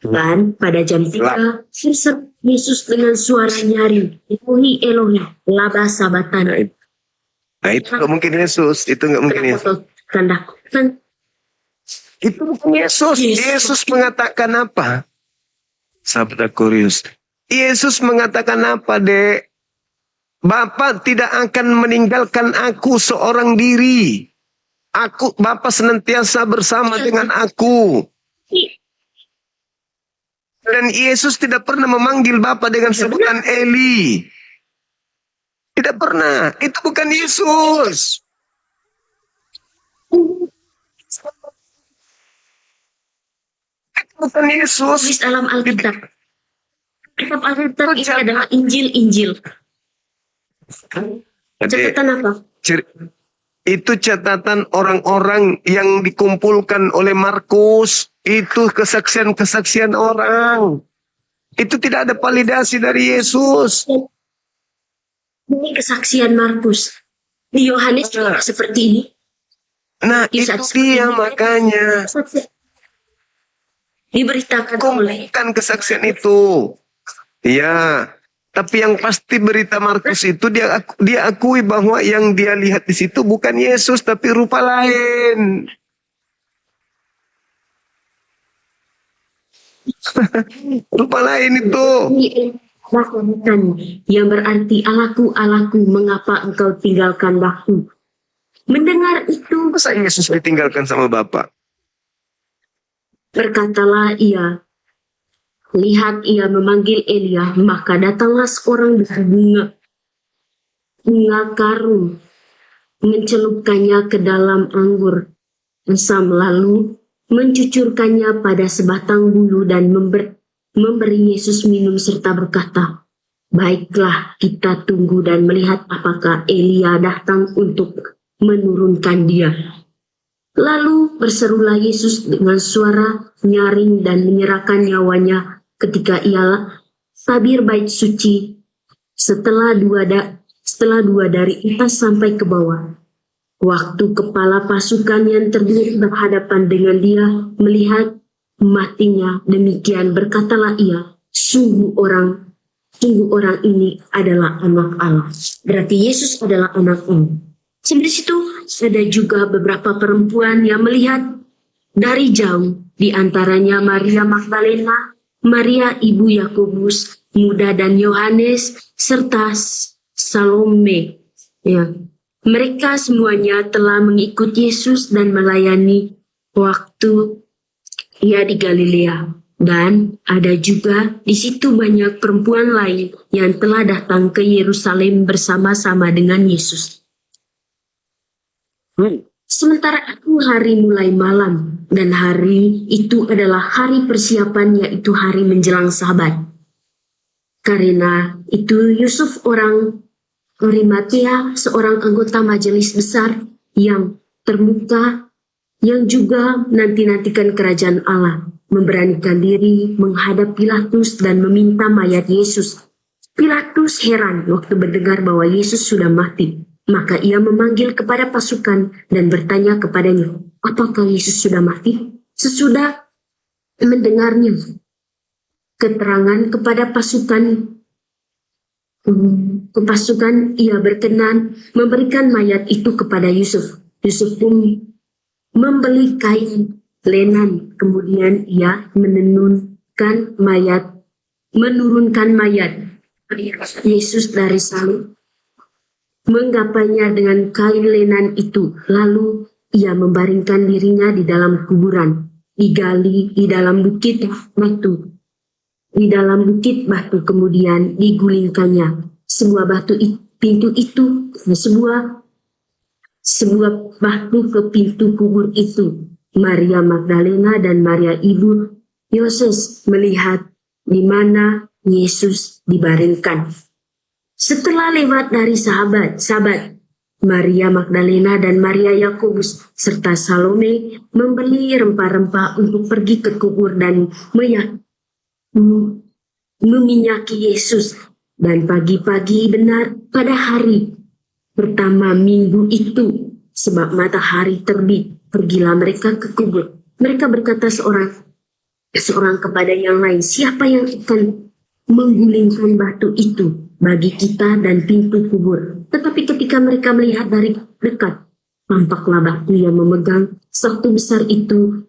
Dan pada jam 3 berseru Yesus dengan suara nyaring, Elohi Elohi lama sabachthani. Nah itu nggak mungkin Yesus, itu nggak mungkin Yesus. Itu bukan Yesus. Yesus mengatakan apa? Sahabat Aquarius. Yesus mengatakan apa, Dek? Bapa tidak akan meninggalkan aku seorang diri. Bapa senantiasa bersama dengan aku. Dan Yesus tidak pernah memanggil Bapa dengan sebutan Eli. Tidak pernah. Itu bukan Yesus. Itu bukan Yesus. Tulis dalam Alkitab. Kitab Alkitab ini adalah Injil-Injil. Jadi, Catatan apa? Itu catatan orang-orang yang dikumpulkan oleh Markus. Itu kesaksian-kesaksian orang. Itu tidak ada validasi dari Yesus. Ini kesaksian Markus. Di Yohanes juga seperti ini. Nah, Kisah itu seperti dia ini. makanya. Diberitakan oleh Kumpulkan kesaksian itu. Ya. Tapi yang pasti berita Markus itu dia akui bahwa yang dia lihat di situ bukan Yesus tapi rupa lain. Rupa lain itu. Bahkan yang berarti Allahku, Allahku, mengapa engkau tinggalkan aku? Mendengar itu, Masa Yesus ditinggalkan sama Bapa? berkatalah ia, lihat ia memanggil Elia, maka datanglah seorang dengan bunga karung, mencelupkannya ke dalam anggur asam, lalu mencucurkannya pada sebatang bulu dan memberi Yesus minum serta berkata, baiklah kita tunggu dan melihat apakah Elia datang untuk menurunkan dia. Lalu berserulah Yesus dengan suara nyaring dan menyerahkan nyawanya ketika ia tabir bait suci setelah dua dari atas sampai ke bawah. Waktu kepala pasukan yang terdiri berhadapan dengan dia melihat matinya demikian, berkatalah ia, sungguh orang ini adalah anak Allah. Berarti Yesus adalah anak Allah. Sampai situ ada juga beberapa perempuan yang melihat dari jauh, di antaranya Maria Magdalena, Maria ibu Yakobus muda dan Yohanes, serta Salome. Ya. Mereka semuanya telah mengikut Yesus dan melayani waktu ia di Galilea. Dan ada juga di situ banyak perempuan lain yang telah datang ke Yerusalem bersama-sama dengan Yesus. Sementara itu hari mulai malam, dan hari itu adalah hari persiapan, yaitu hari menjelang Sabat. Karena itu Yusuf orang Arimatea, seorang anggota majelis besar yang terbuka, yang juga nanti-nantikan kerajaan Allah, memberanikan diri menghadap Pilatus dan meminta mayat Yesus. Pilatus heran waktu mendengar bahwa Yesus sudah mati. Maka ia memanggil kepada pasukan dan bertanya kepadanya, apakah Yesus sudah mati? Sesudah mendengarnya keterangan kepada pasukan, ia berkenan memberikan mayat itu kepada Yusuf. Yusuf pun membeli kain lenan, kemudian ia menurunkan mayat Yesus dari salib, menggapainya dengan kain lenan itu, lalu ia membaringkan dirinya di dalam kuburan, digali di dalam bukit batu, kemudian digulingkannya sebuah batu ke pintu kubur itu. Maria Magdalena dan Maria ibu Yoses melihat di mana Yesus dibaringkan. Setelah lewat dari sahabat, Maria Magdalena dan Maria Yakobus serta Salome membeli rempah-rempah untuk pergi ke kubur dan meminyaki Yesus. Dan pagi-pagi benar pada hari pertama minggu itu, sebab matahari terbit, pergilah mereka ke kubur. Mereka berkata seorang kepada yang lain, siapa yang akan menggulingkan batu itu bagi kita dan pintu kubur? Tetapi ketika mereka melihat dari dekat, tampaklah batu yang memegang satu besar itu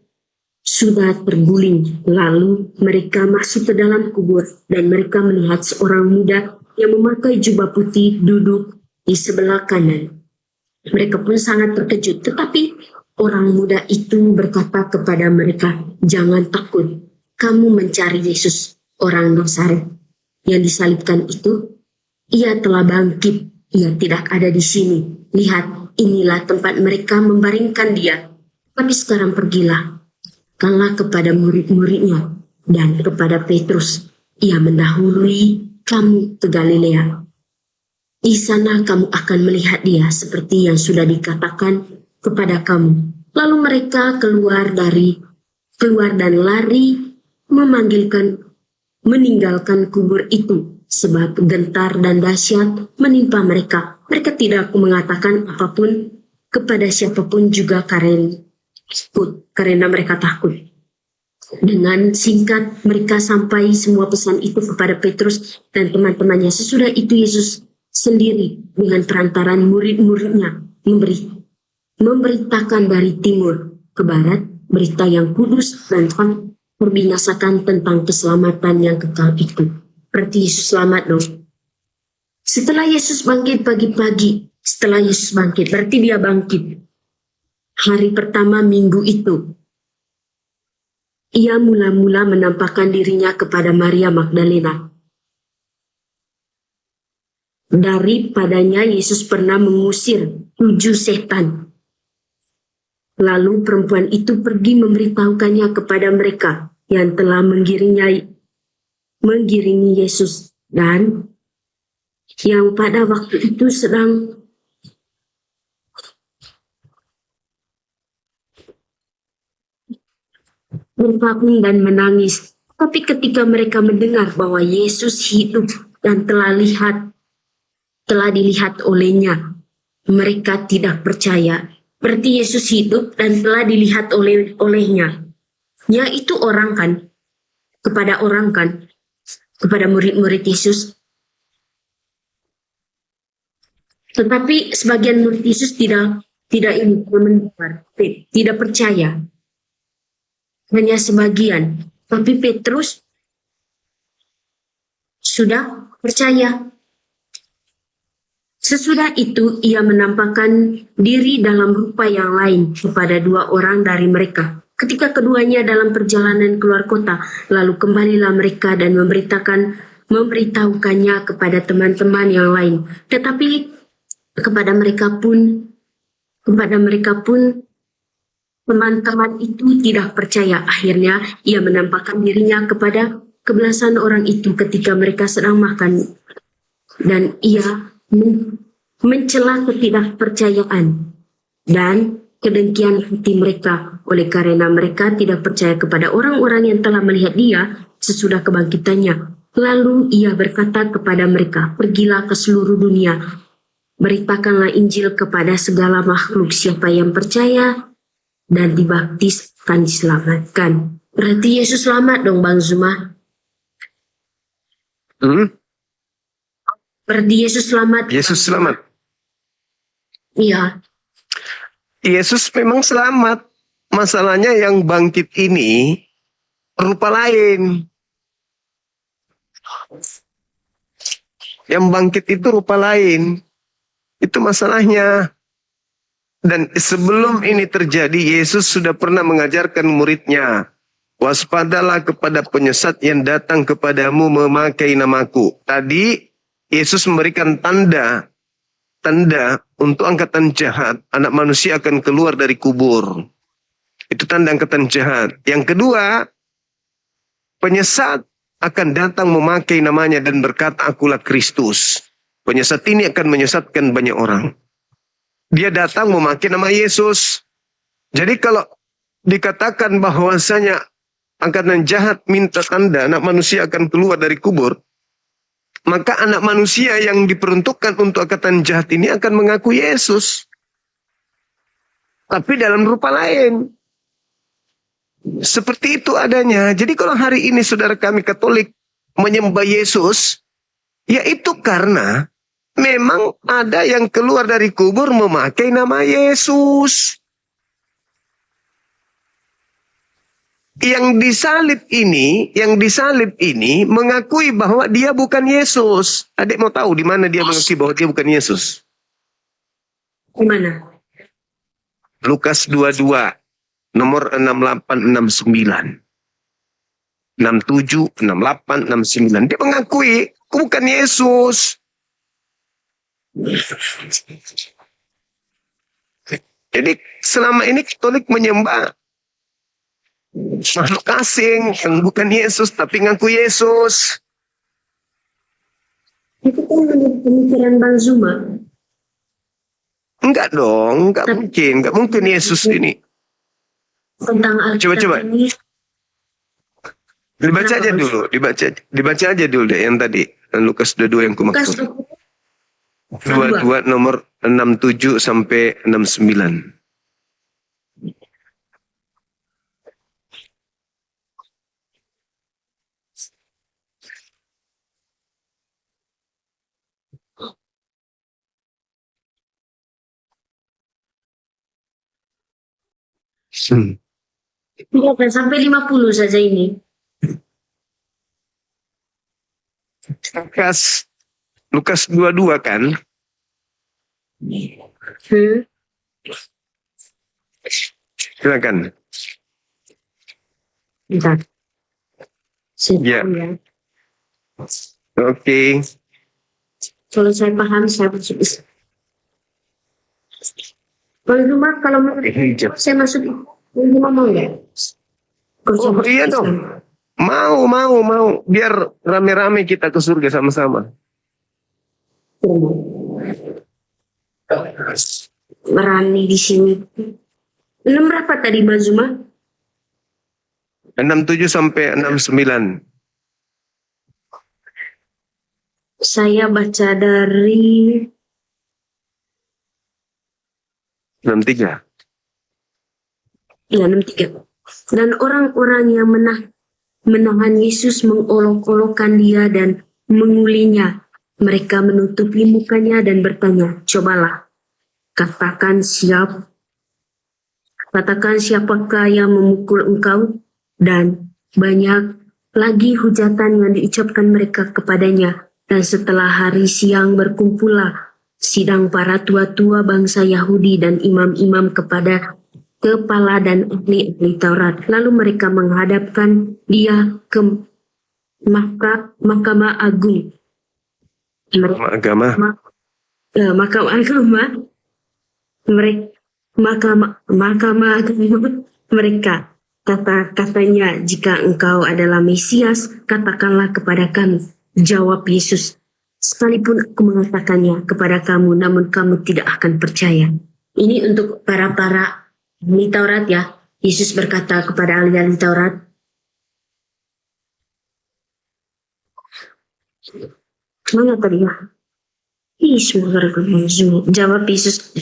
sudah terguling. Lalu mereka masuk ke dalam kubur dan mereka melihat seorang muda yang memakai jubah putih duduk di sebelah kanan. Mereka pun sangat terkejut, tetapi orang muda itu berkata kepada mereka, jangan takut, kamu mencari Yesus, orang Nazaret yang disalibkan itu. Ia telah bangkit, ia tidak ada di sini. Lihat, inilah tempat mereka membaringkan dia. Tapi sekarang pergilah, katakanlah kepada murid-muridnya dan kepada Petrus, ia mendahului kamu ke Galilea. Di sana kamu akan melihat dia seperti yang sudah dikatakan kepada kamu. Lalu mereka keluar dan lari meninggalkan kubur itu, sebab gentar dan dahsyat menimpa mereka. Mereka tidak mengatakan apapun kepada siapapun juga karena mereka takut. Dengan singkat mereka sampai semua pesan itu kepada Petrus dan teman-temannya. Sesudah itu Yesus sendiri dengan perantaran murid-muridnya memberitakan dari timur ke barat berita yang kudus dan membinasakan tentang keselamatan yang kekal itu. Berarti Yesus selamat dong. Setelah Yesus bangkit pagi-pagi, berarti dia bangkit. Hari pertama minggu itu, ia mula-mula menampakkan dirinya kepada Maria Magdalena. Daripadanya Yesus pernah mengusir 7 setan. Lalu perempuan itu pergi memberitahukannya kepada mereka yang telah menggiringi Yesus dan yang pada waktu itu sedang berkabung dan menangis. Tapi ketika mereka mendengar bahwa Yesus hidup dan telah dilihat olehnya, mereka tidak percaya. Berarti Yesus hidup dan telah dilihat olehnya. Ya itu orang kan, kepada murid-murid Yesus. Tetapi sebagian murid Yesus tidak mendengar, tidak percaya. Hanya sebagian. Tapi Petrus sudah percaya. Sesudah itu ia menampakkan diri dalam rupa yang lain kepada 2 orang dari mereka. Ketika keduanya dalam perjalanan keluar kota, lalu kembalilah mereka dan memberitahukannya kepada teman-teman yang lain. Tetapi kepada mereka pun teman-teman itu tidak percaya. Akhirnya ia menampakkan dirinya kepada kebelasan orang itu ketika mereka sedang makan, dan ia mencela ketidakpercayaan dan kedengkian hati mereka oleh karena mereka tidak percaya kepada orang-orang yang telah melihat dia sesudah kebangkitannya. Lalu ia berkata kepada mereka, "Pergilah ke seluruh dunia, beritakanlah Injil kepada segala makhluk. Siapa yang percaya dan dibaptis akan diselamatkan." Berarti Yesus selamat dong Bang Zuma. Berarti Yesus selamat. Yesus selamat. Iya. Yesus memang selamat. Masalahnya yang bangkit ini rupa lain. Yang bangkit itu rupa lain. Itu masalahnya. Dan sebelum ini terjadi, Yesus sudah pernah mengajarkan muridnya, "Waspadalah kepada penyesat yang datang kepadamu memakai namaku." Tadi Yesus memberikan tanda untuk angkatan jahat. Anak manusia akan keluar dari kubur. Itu tanda angkatan jahat. Yang kedua, penyesat akan datang memakai namanya dan berkata, "Akulah Kristus." Penyesat ini akan menyesatkan banyak orang. Dia datang memakai nama Yesus. Jadi kalau dikatakan bahwasanya angkatan jahat minta tanda, anak manusia akan keluar dari kubur, maka anak manusia yang diperuntukkan untuk angkatan jahat ini akan mengaku Yesus. Tapi dalam rupa lain. Seperti itu adanya. Jadi kalau hari ini saudara kami Katolik menyembah Yesus, yaitu karena memang ada yang keluar dari kubur memakai nama Yesus. Yang disalib ini mengakui bahwa dia bukan Yesus. Adik mau tahu di mana dia mengakui bahwa dia bukan Yesus? Di mana? Lukas 22, nomor 6869. 67, 68, 69. Dia mengakui, "Aku bukan Yesus." Jadi selama ini Katolik menyembah makhluk asing yang bukan Yesus tapi ngaku Yesus. Itu kan menurut pemikiran Bang Zuma. Enggak dong, enggak Tapi- mungkin. Enggak mungkin Yesus ini. Tentang Alkitab Coba. ini. Dibaca aja Kenapa, Bang? dulu. Dibaca aja dulu deh yang tadi. Lukas 22 yang Lukas kumaksud. 22 nomor 67 sampai 69. Hmm. Iya, sampai 50 saja ini. Lukas 22 kan? Silakan. Bentar. Saya Ya. tahu ya. Oke. Kalau saya paham, saya masuk Islam. Bang Zuma, kalau mau saya masuk Islam, Bang Zuma mau nggak? Kalau saya Oh, masuk iya Islam. dong. Mau. Biar rame-rame kita ke surga sama-sama. Berani di sini. 6 berapa tadi Bang Zuma? 67 sampai 69. Saya baca dari 63. ya 63. Dan orang-orang yang menahan Yesus mengolok-olokkan dia dan mengulinya. Mereka menutupi mukanya dan bertanya, cobalah, katakan siapakah yang memukul engkau? Dan banyak lagi hujatan yang diucapkan mereka kepadanya. Dan setelah hari siang berkumpullah sidang para tua-tua bangsa Yahudi dan imam-imam kepada kepala dan ahli-ahli Taurat. Lalu mereka menghadapkan dia ke Mahkamah Agung. Agama. Mahkamah Agama Mahkamah Agama mereka. Katanya, jika engkau adalah Mesias, katakanlah kepada kami. Jawab Yesus, sekalipun aku mengatakannya kepada kamu, namun kamu tidak akan percaya. Ini untuk para ahli Taurat ya. Yesus berkata kepada ahli-ahli Taurat, mana tadi ya? Jawab Yesus,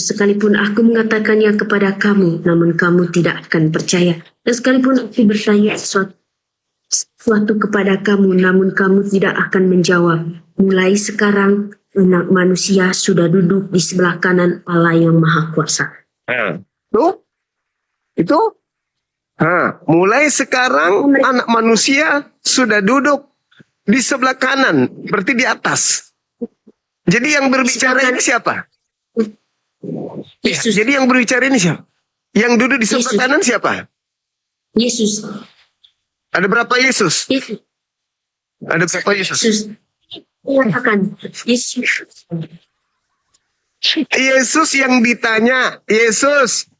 sekalipun aku mengatakannya kepada kamu, namun kamu tidak akan percaya. Dan sekalipun aku bertanya sesuatu kepada kamu, namun kamu tidak akan menjawab. Mulai sekarang, Anak Manusia sudah duduk di sebelah kanan Allah yang Maha Kuasa. Itu? Mulai sekarang Anak Manusia sudah duduk di sebelah kanan, berarti di atas. Jadi yang berbicara ini siapa? Yesus. Jadi yang berbicara ini siapa? Yang duduk di sebelah Yesus. kanan siapa? Yesus. Ada berapa Yesus? Yesus. Ada berapa Yesus? Yesus. Mengatakan Yesus. Yesus yang ditanya, Yesus.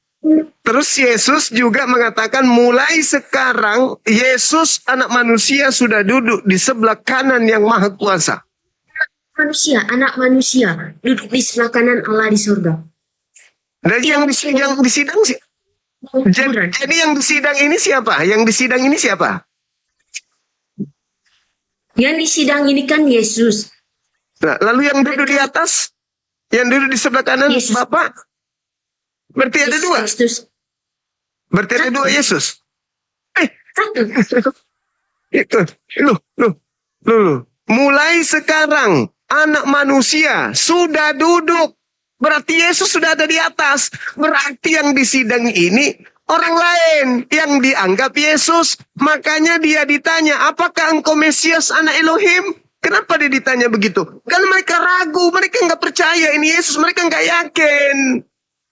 Terus Yesus juga mengatakan mulai sekarang Yesus Anak Manusia sudah duduk di sebelah kanan yang Maha Kuasa. Anak manusia duduk di sebelah kanan Allah di surga. Dan yang disidang jadi yang disidang ini siapa? Yang disidang ini siapa? Yang disidang ini kan Yesus. Nah, lalu yang duduk di atas, yang duduk di sebelah kanan Yesus. Bapak. Berarti ada dua. Kristus. Berarti ada dua Yesus. Satu. Itu. Loh. Mulai sekarang Anak Manusia sudah duduk. Berarti Yesus sudah ada di atas. Berarti yang disidang ini orang lain yang dianggap Yesus. Makanya dia ditanya, apakah engkau Mesias anak Elohim? Kenapa dia ditanya begitu? Karena mereka ragu, mereka nggak percaya ini Yesus, mereka nggak yakin.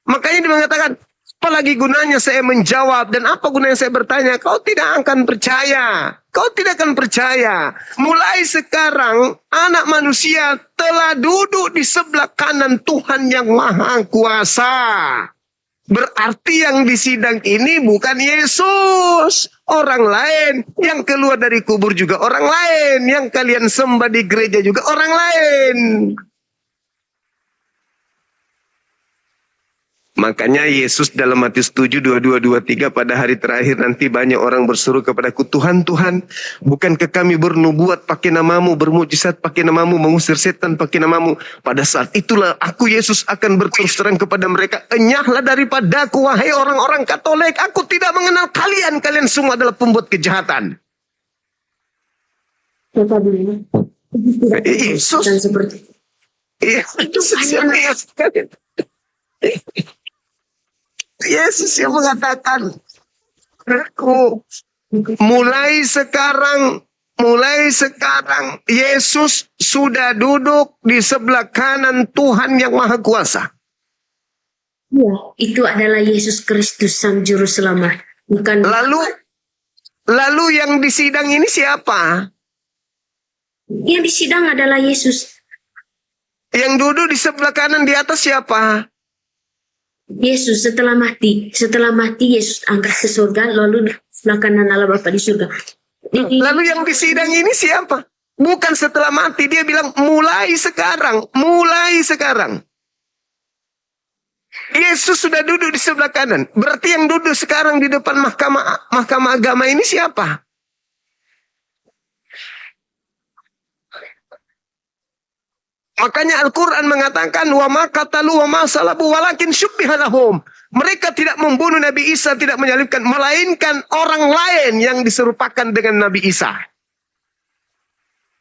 Makanya dia mengatakan, apalagi gunanya saya menjawab dan apa gunanya saya bertanya? Kau tidak akan percaya. Kau tidak akan percaya. Mulai sekarang Anak Manusia telah duduk di sebelah kanan Tuhan yang Maha Kuasa. Berarti yang di sidang ini bukan Yesus. Orang lain. Yang keluar dari kubur juga orang lain. Yang kalian sembah di gereja juga orang lain. Makanya Yesus dalam Matius 7, 22, 23 pada hari terakhir nanti banyak orang berseru kepadaku, Tuhan, Tuhan, bukankah kami bernubuat pakai namamu, bermujizat pakai namamu, mengusir setan pakai namamu. Pada saat itulah aku Yesus akan berterus terang kepada mereka, enyahlah daripadaku wahai orang-orang Katolik, aku tidak mengenal kalian, kalian semua adalah pembuat kejahatan. Yesus Dan seperti Yesus yang mengatakan, Yesus yang mengatakan, aku mulai sekarang Yesus sudah duduk di sebelah kanan Tuhan yang Maha Kuasa. ya, itu adalah Yesus Kristus Sang Juru Selamat. Bukan Lalu yang di sidang ini siapa? yang disidang adalah Yesus. Yang duduk di sebelah kanan di atas siapa? Yesus setelah mati Yesus angkat ke surga, lalu di sebelah kanan Allah Bapa di surga. Lalu yang di sidang ini siapa? Bukan setelah mati, dia bilang mulai sekarang. Yesus sudah duduk di sebelah kanan. Berarti yang duduk sekarang di depan mahkamah agama ini siapa? Makanya Al-Quran mengatakan wa ma qatalu wa ma salabu walakin syubbiha lahum. Mereka tidak membunuh Nabi Isa, tidak menyalibkan, melainkan orang lain yang diserupakan dengan Nabi Isa.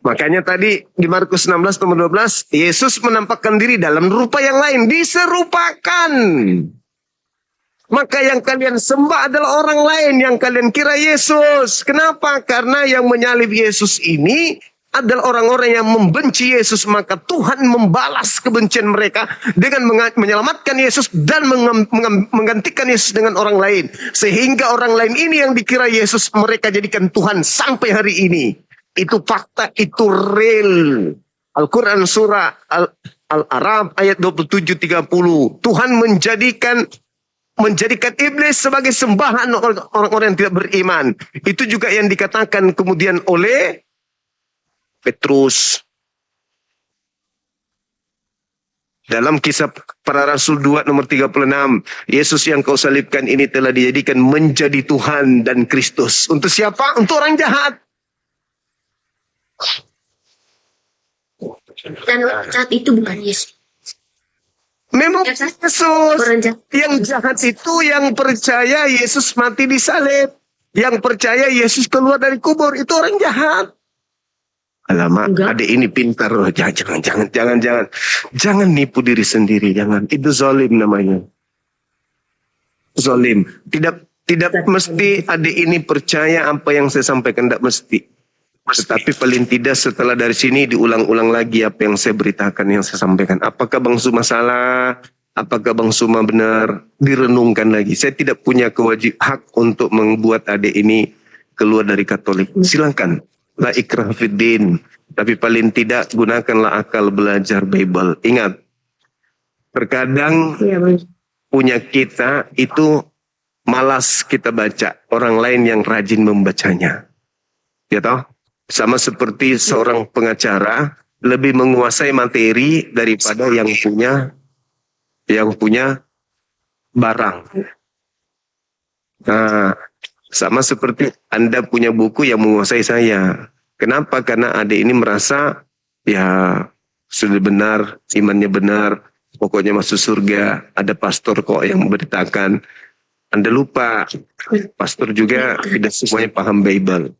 Makanya tadi di Markus 16 nomor 12, Yesus menampakkan diri dalam rupa yang lain, diserupakan. Maka yang kalian sembah adalah orang lain yang kalian kira Yesus. Kenapa? Karena yang menyalib Yesus ini adalah orang-orang yang membenci Yesus, maka Tuhan membalas kebencian mereka dengan menyelamatkan Yesus dan menggantikan Yesus dengan orang lain. Sehingga orang lain ini yang dikira Yesus mereka jadikan Tuhan sampai hari ini. Itu fakta, itu real. Al-Quran surah Al-Araf ayat 27-30. Tuhan menjadikan iblis sebagai sembahan orang-orang yang tidak beriman. Itu juga yang dikatakan kemudian oleh Petrus. Dalam kisah para Rasul 2 nomor 36, Yesus yang kau salibkan ini telah dijadikan menjadi Tuhan dan Kristus. Untuk siapa? Untuk orang jahat. Dan saat itu bukan Yesus. Memang Yesus. Yesus yang jahat itu yang percaya Yesus mati di salib. Yang percaya Yesus keluar dari kubur, itu orang jahat. Alamak, Enggak. adik ini pintar loh. Jangan nipu diri sendiri, jangan. Itu zalim namanya. Zalim. Tidak mesti adik ini percaya apa yang saya sampaikan, tidak mesti. Tetapi paling tidak setelah dari sini diulang-ulang lagi apa yang saya beritakan, yang saya sampaikan. Apakah Bang Suma salah? Apakah Bang Suma benar? Direnungkan lagi. Saya tidak punya hak untuk membuat adik ini keluar dari Katolik. Silakan. La ikrah fiddin. Tapi paling tidak gunakanlah akal belajar Bible. Ingat, terkadang Ya, Bang. punya kita itu malas kita baca. Orang lain yang rajin membacanya. Ya toh? Sama seperti seorang pengacara lebih menguasai materi daripada yang punya barang. Nah, sama seperti Anda punya buku yang menguasai saya. Kenapa? Karena adik ini merasa ya sudah benar, imannya benar, pokoknya masuk surga. Ada pastor kok yang memberitakan. Anda lupa, pastor juga tidak semuanya paham Bible.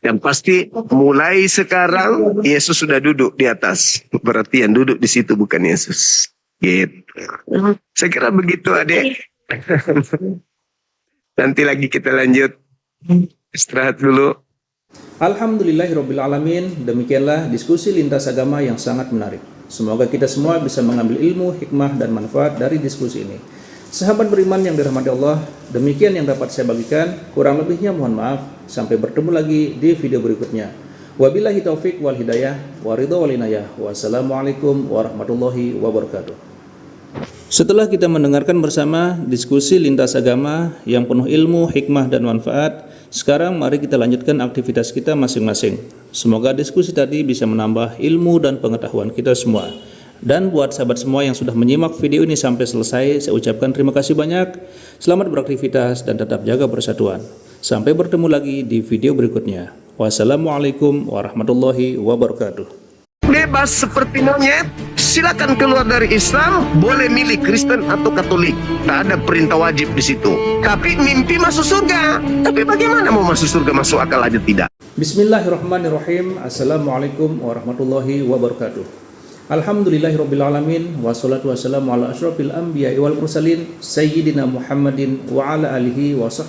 Yang pasti mulai sekarang Yesus sudah duduk di atas. Berarti yang duduk di situ bukan Yesus. Gitu. Saya kira begitu adik. Nanti lagi kita lanjut. Istirahat dulu. Alhamdulillahirrabbilalamin. Demikianlah diskusi lintas agama yang sangat menarik. Semoga kita semua bisa mengambil ilmu, hikmah, dan manfaat dari diskusi ini. Sahabat beriman yang dirahmati Allah, demikian yang dapat saya bagikan. Kurang lebihnya mohon maaf. Sampai bertemu lagi di video berikutnya. Wabillahi taufik wal hidayah, wa ridha wal inayah. Wassalamualaikum warahmatullahi wabarakatuh. Setelah kita mendengarkan bersama diskusi lintas agama yang penuh ilmu, hikmah, dan manfaat, sekarang mari kita lanjutkan aktivitas kita masing-masing. Semoga diskusi tadi bisa menambah ilmu dan pengetahuan kita semua. Dan buat sahabat semua yang sudah menyimak video ini sampai selesai, saya ucapkan terima kasih banyak. Selamat beraktivitas dan tetap jaga persatuan. Sampai bertemu lagi di video berikutnya. Wassalamualaikum warahmatullahi wabarakatuh. Bebas seperti monyet, silakan keluar dari Islam, boleh milih Kristen atau Katolik. Tak ada perintah wajib di situ. Tapi mimpi masuk surga. Tapi bagaimana mau masuk surga, masuk akal aja tidak? Bismillahirrahmanirrahim. Assalamualaikum warahmatullahi wabarakatuh. Alhamdulillahirrabbilalamin. Wassalatu wassalamu ala asyrafil anbiya'i wal mursalin Sayyidina Muhammadin wa ala alihi wa sahbihi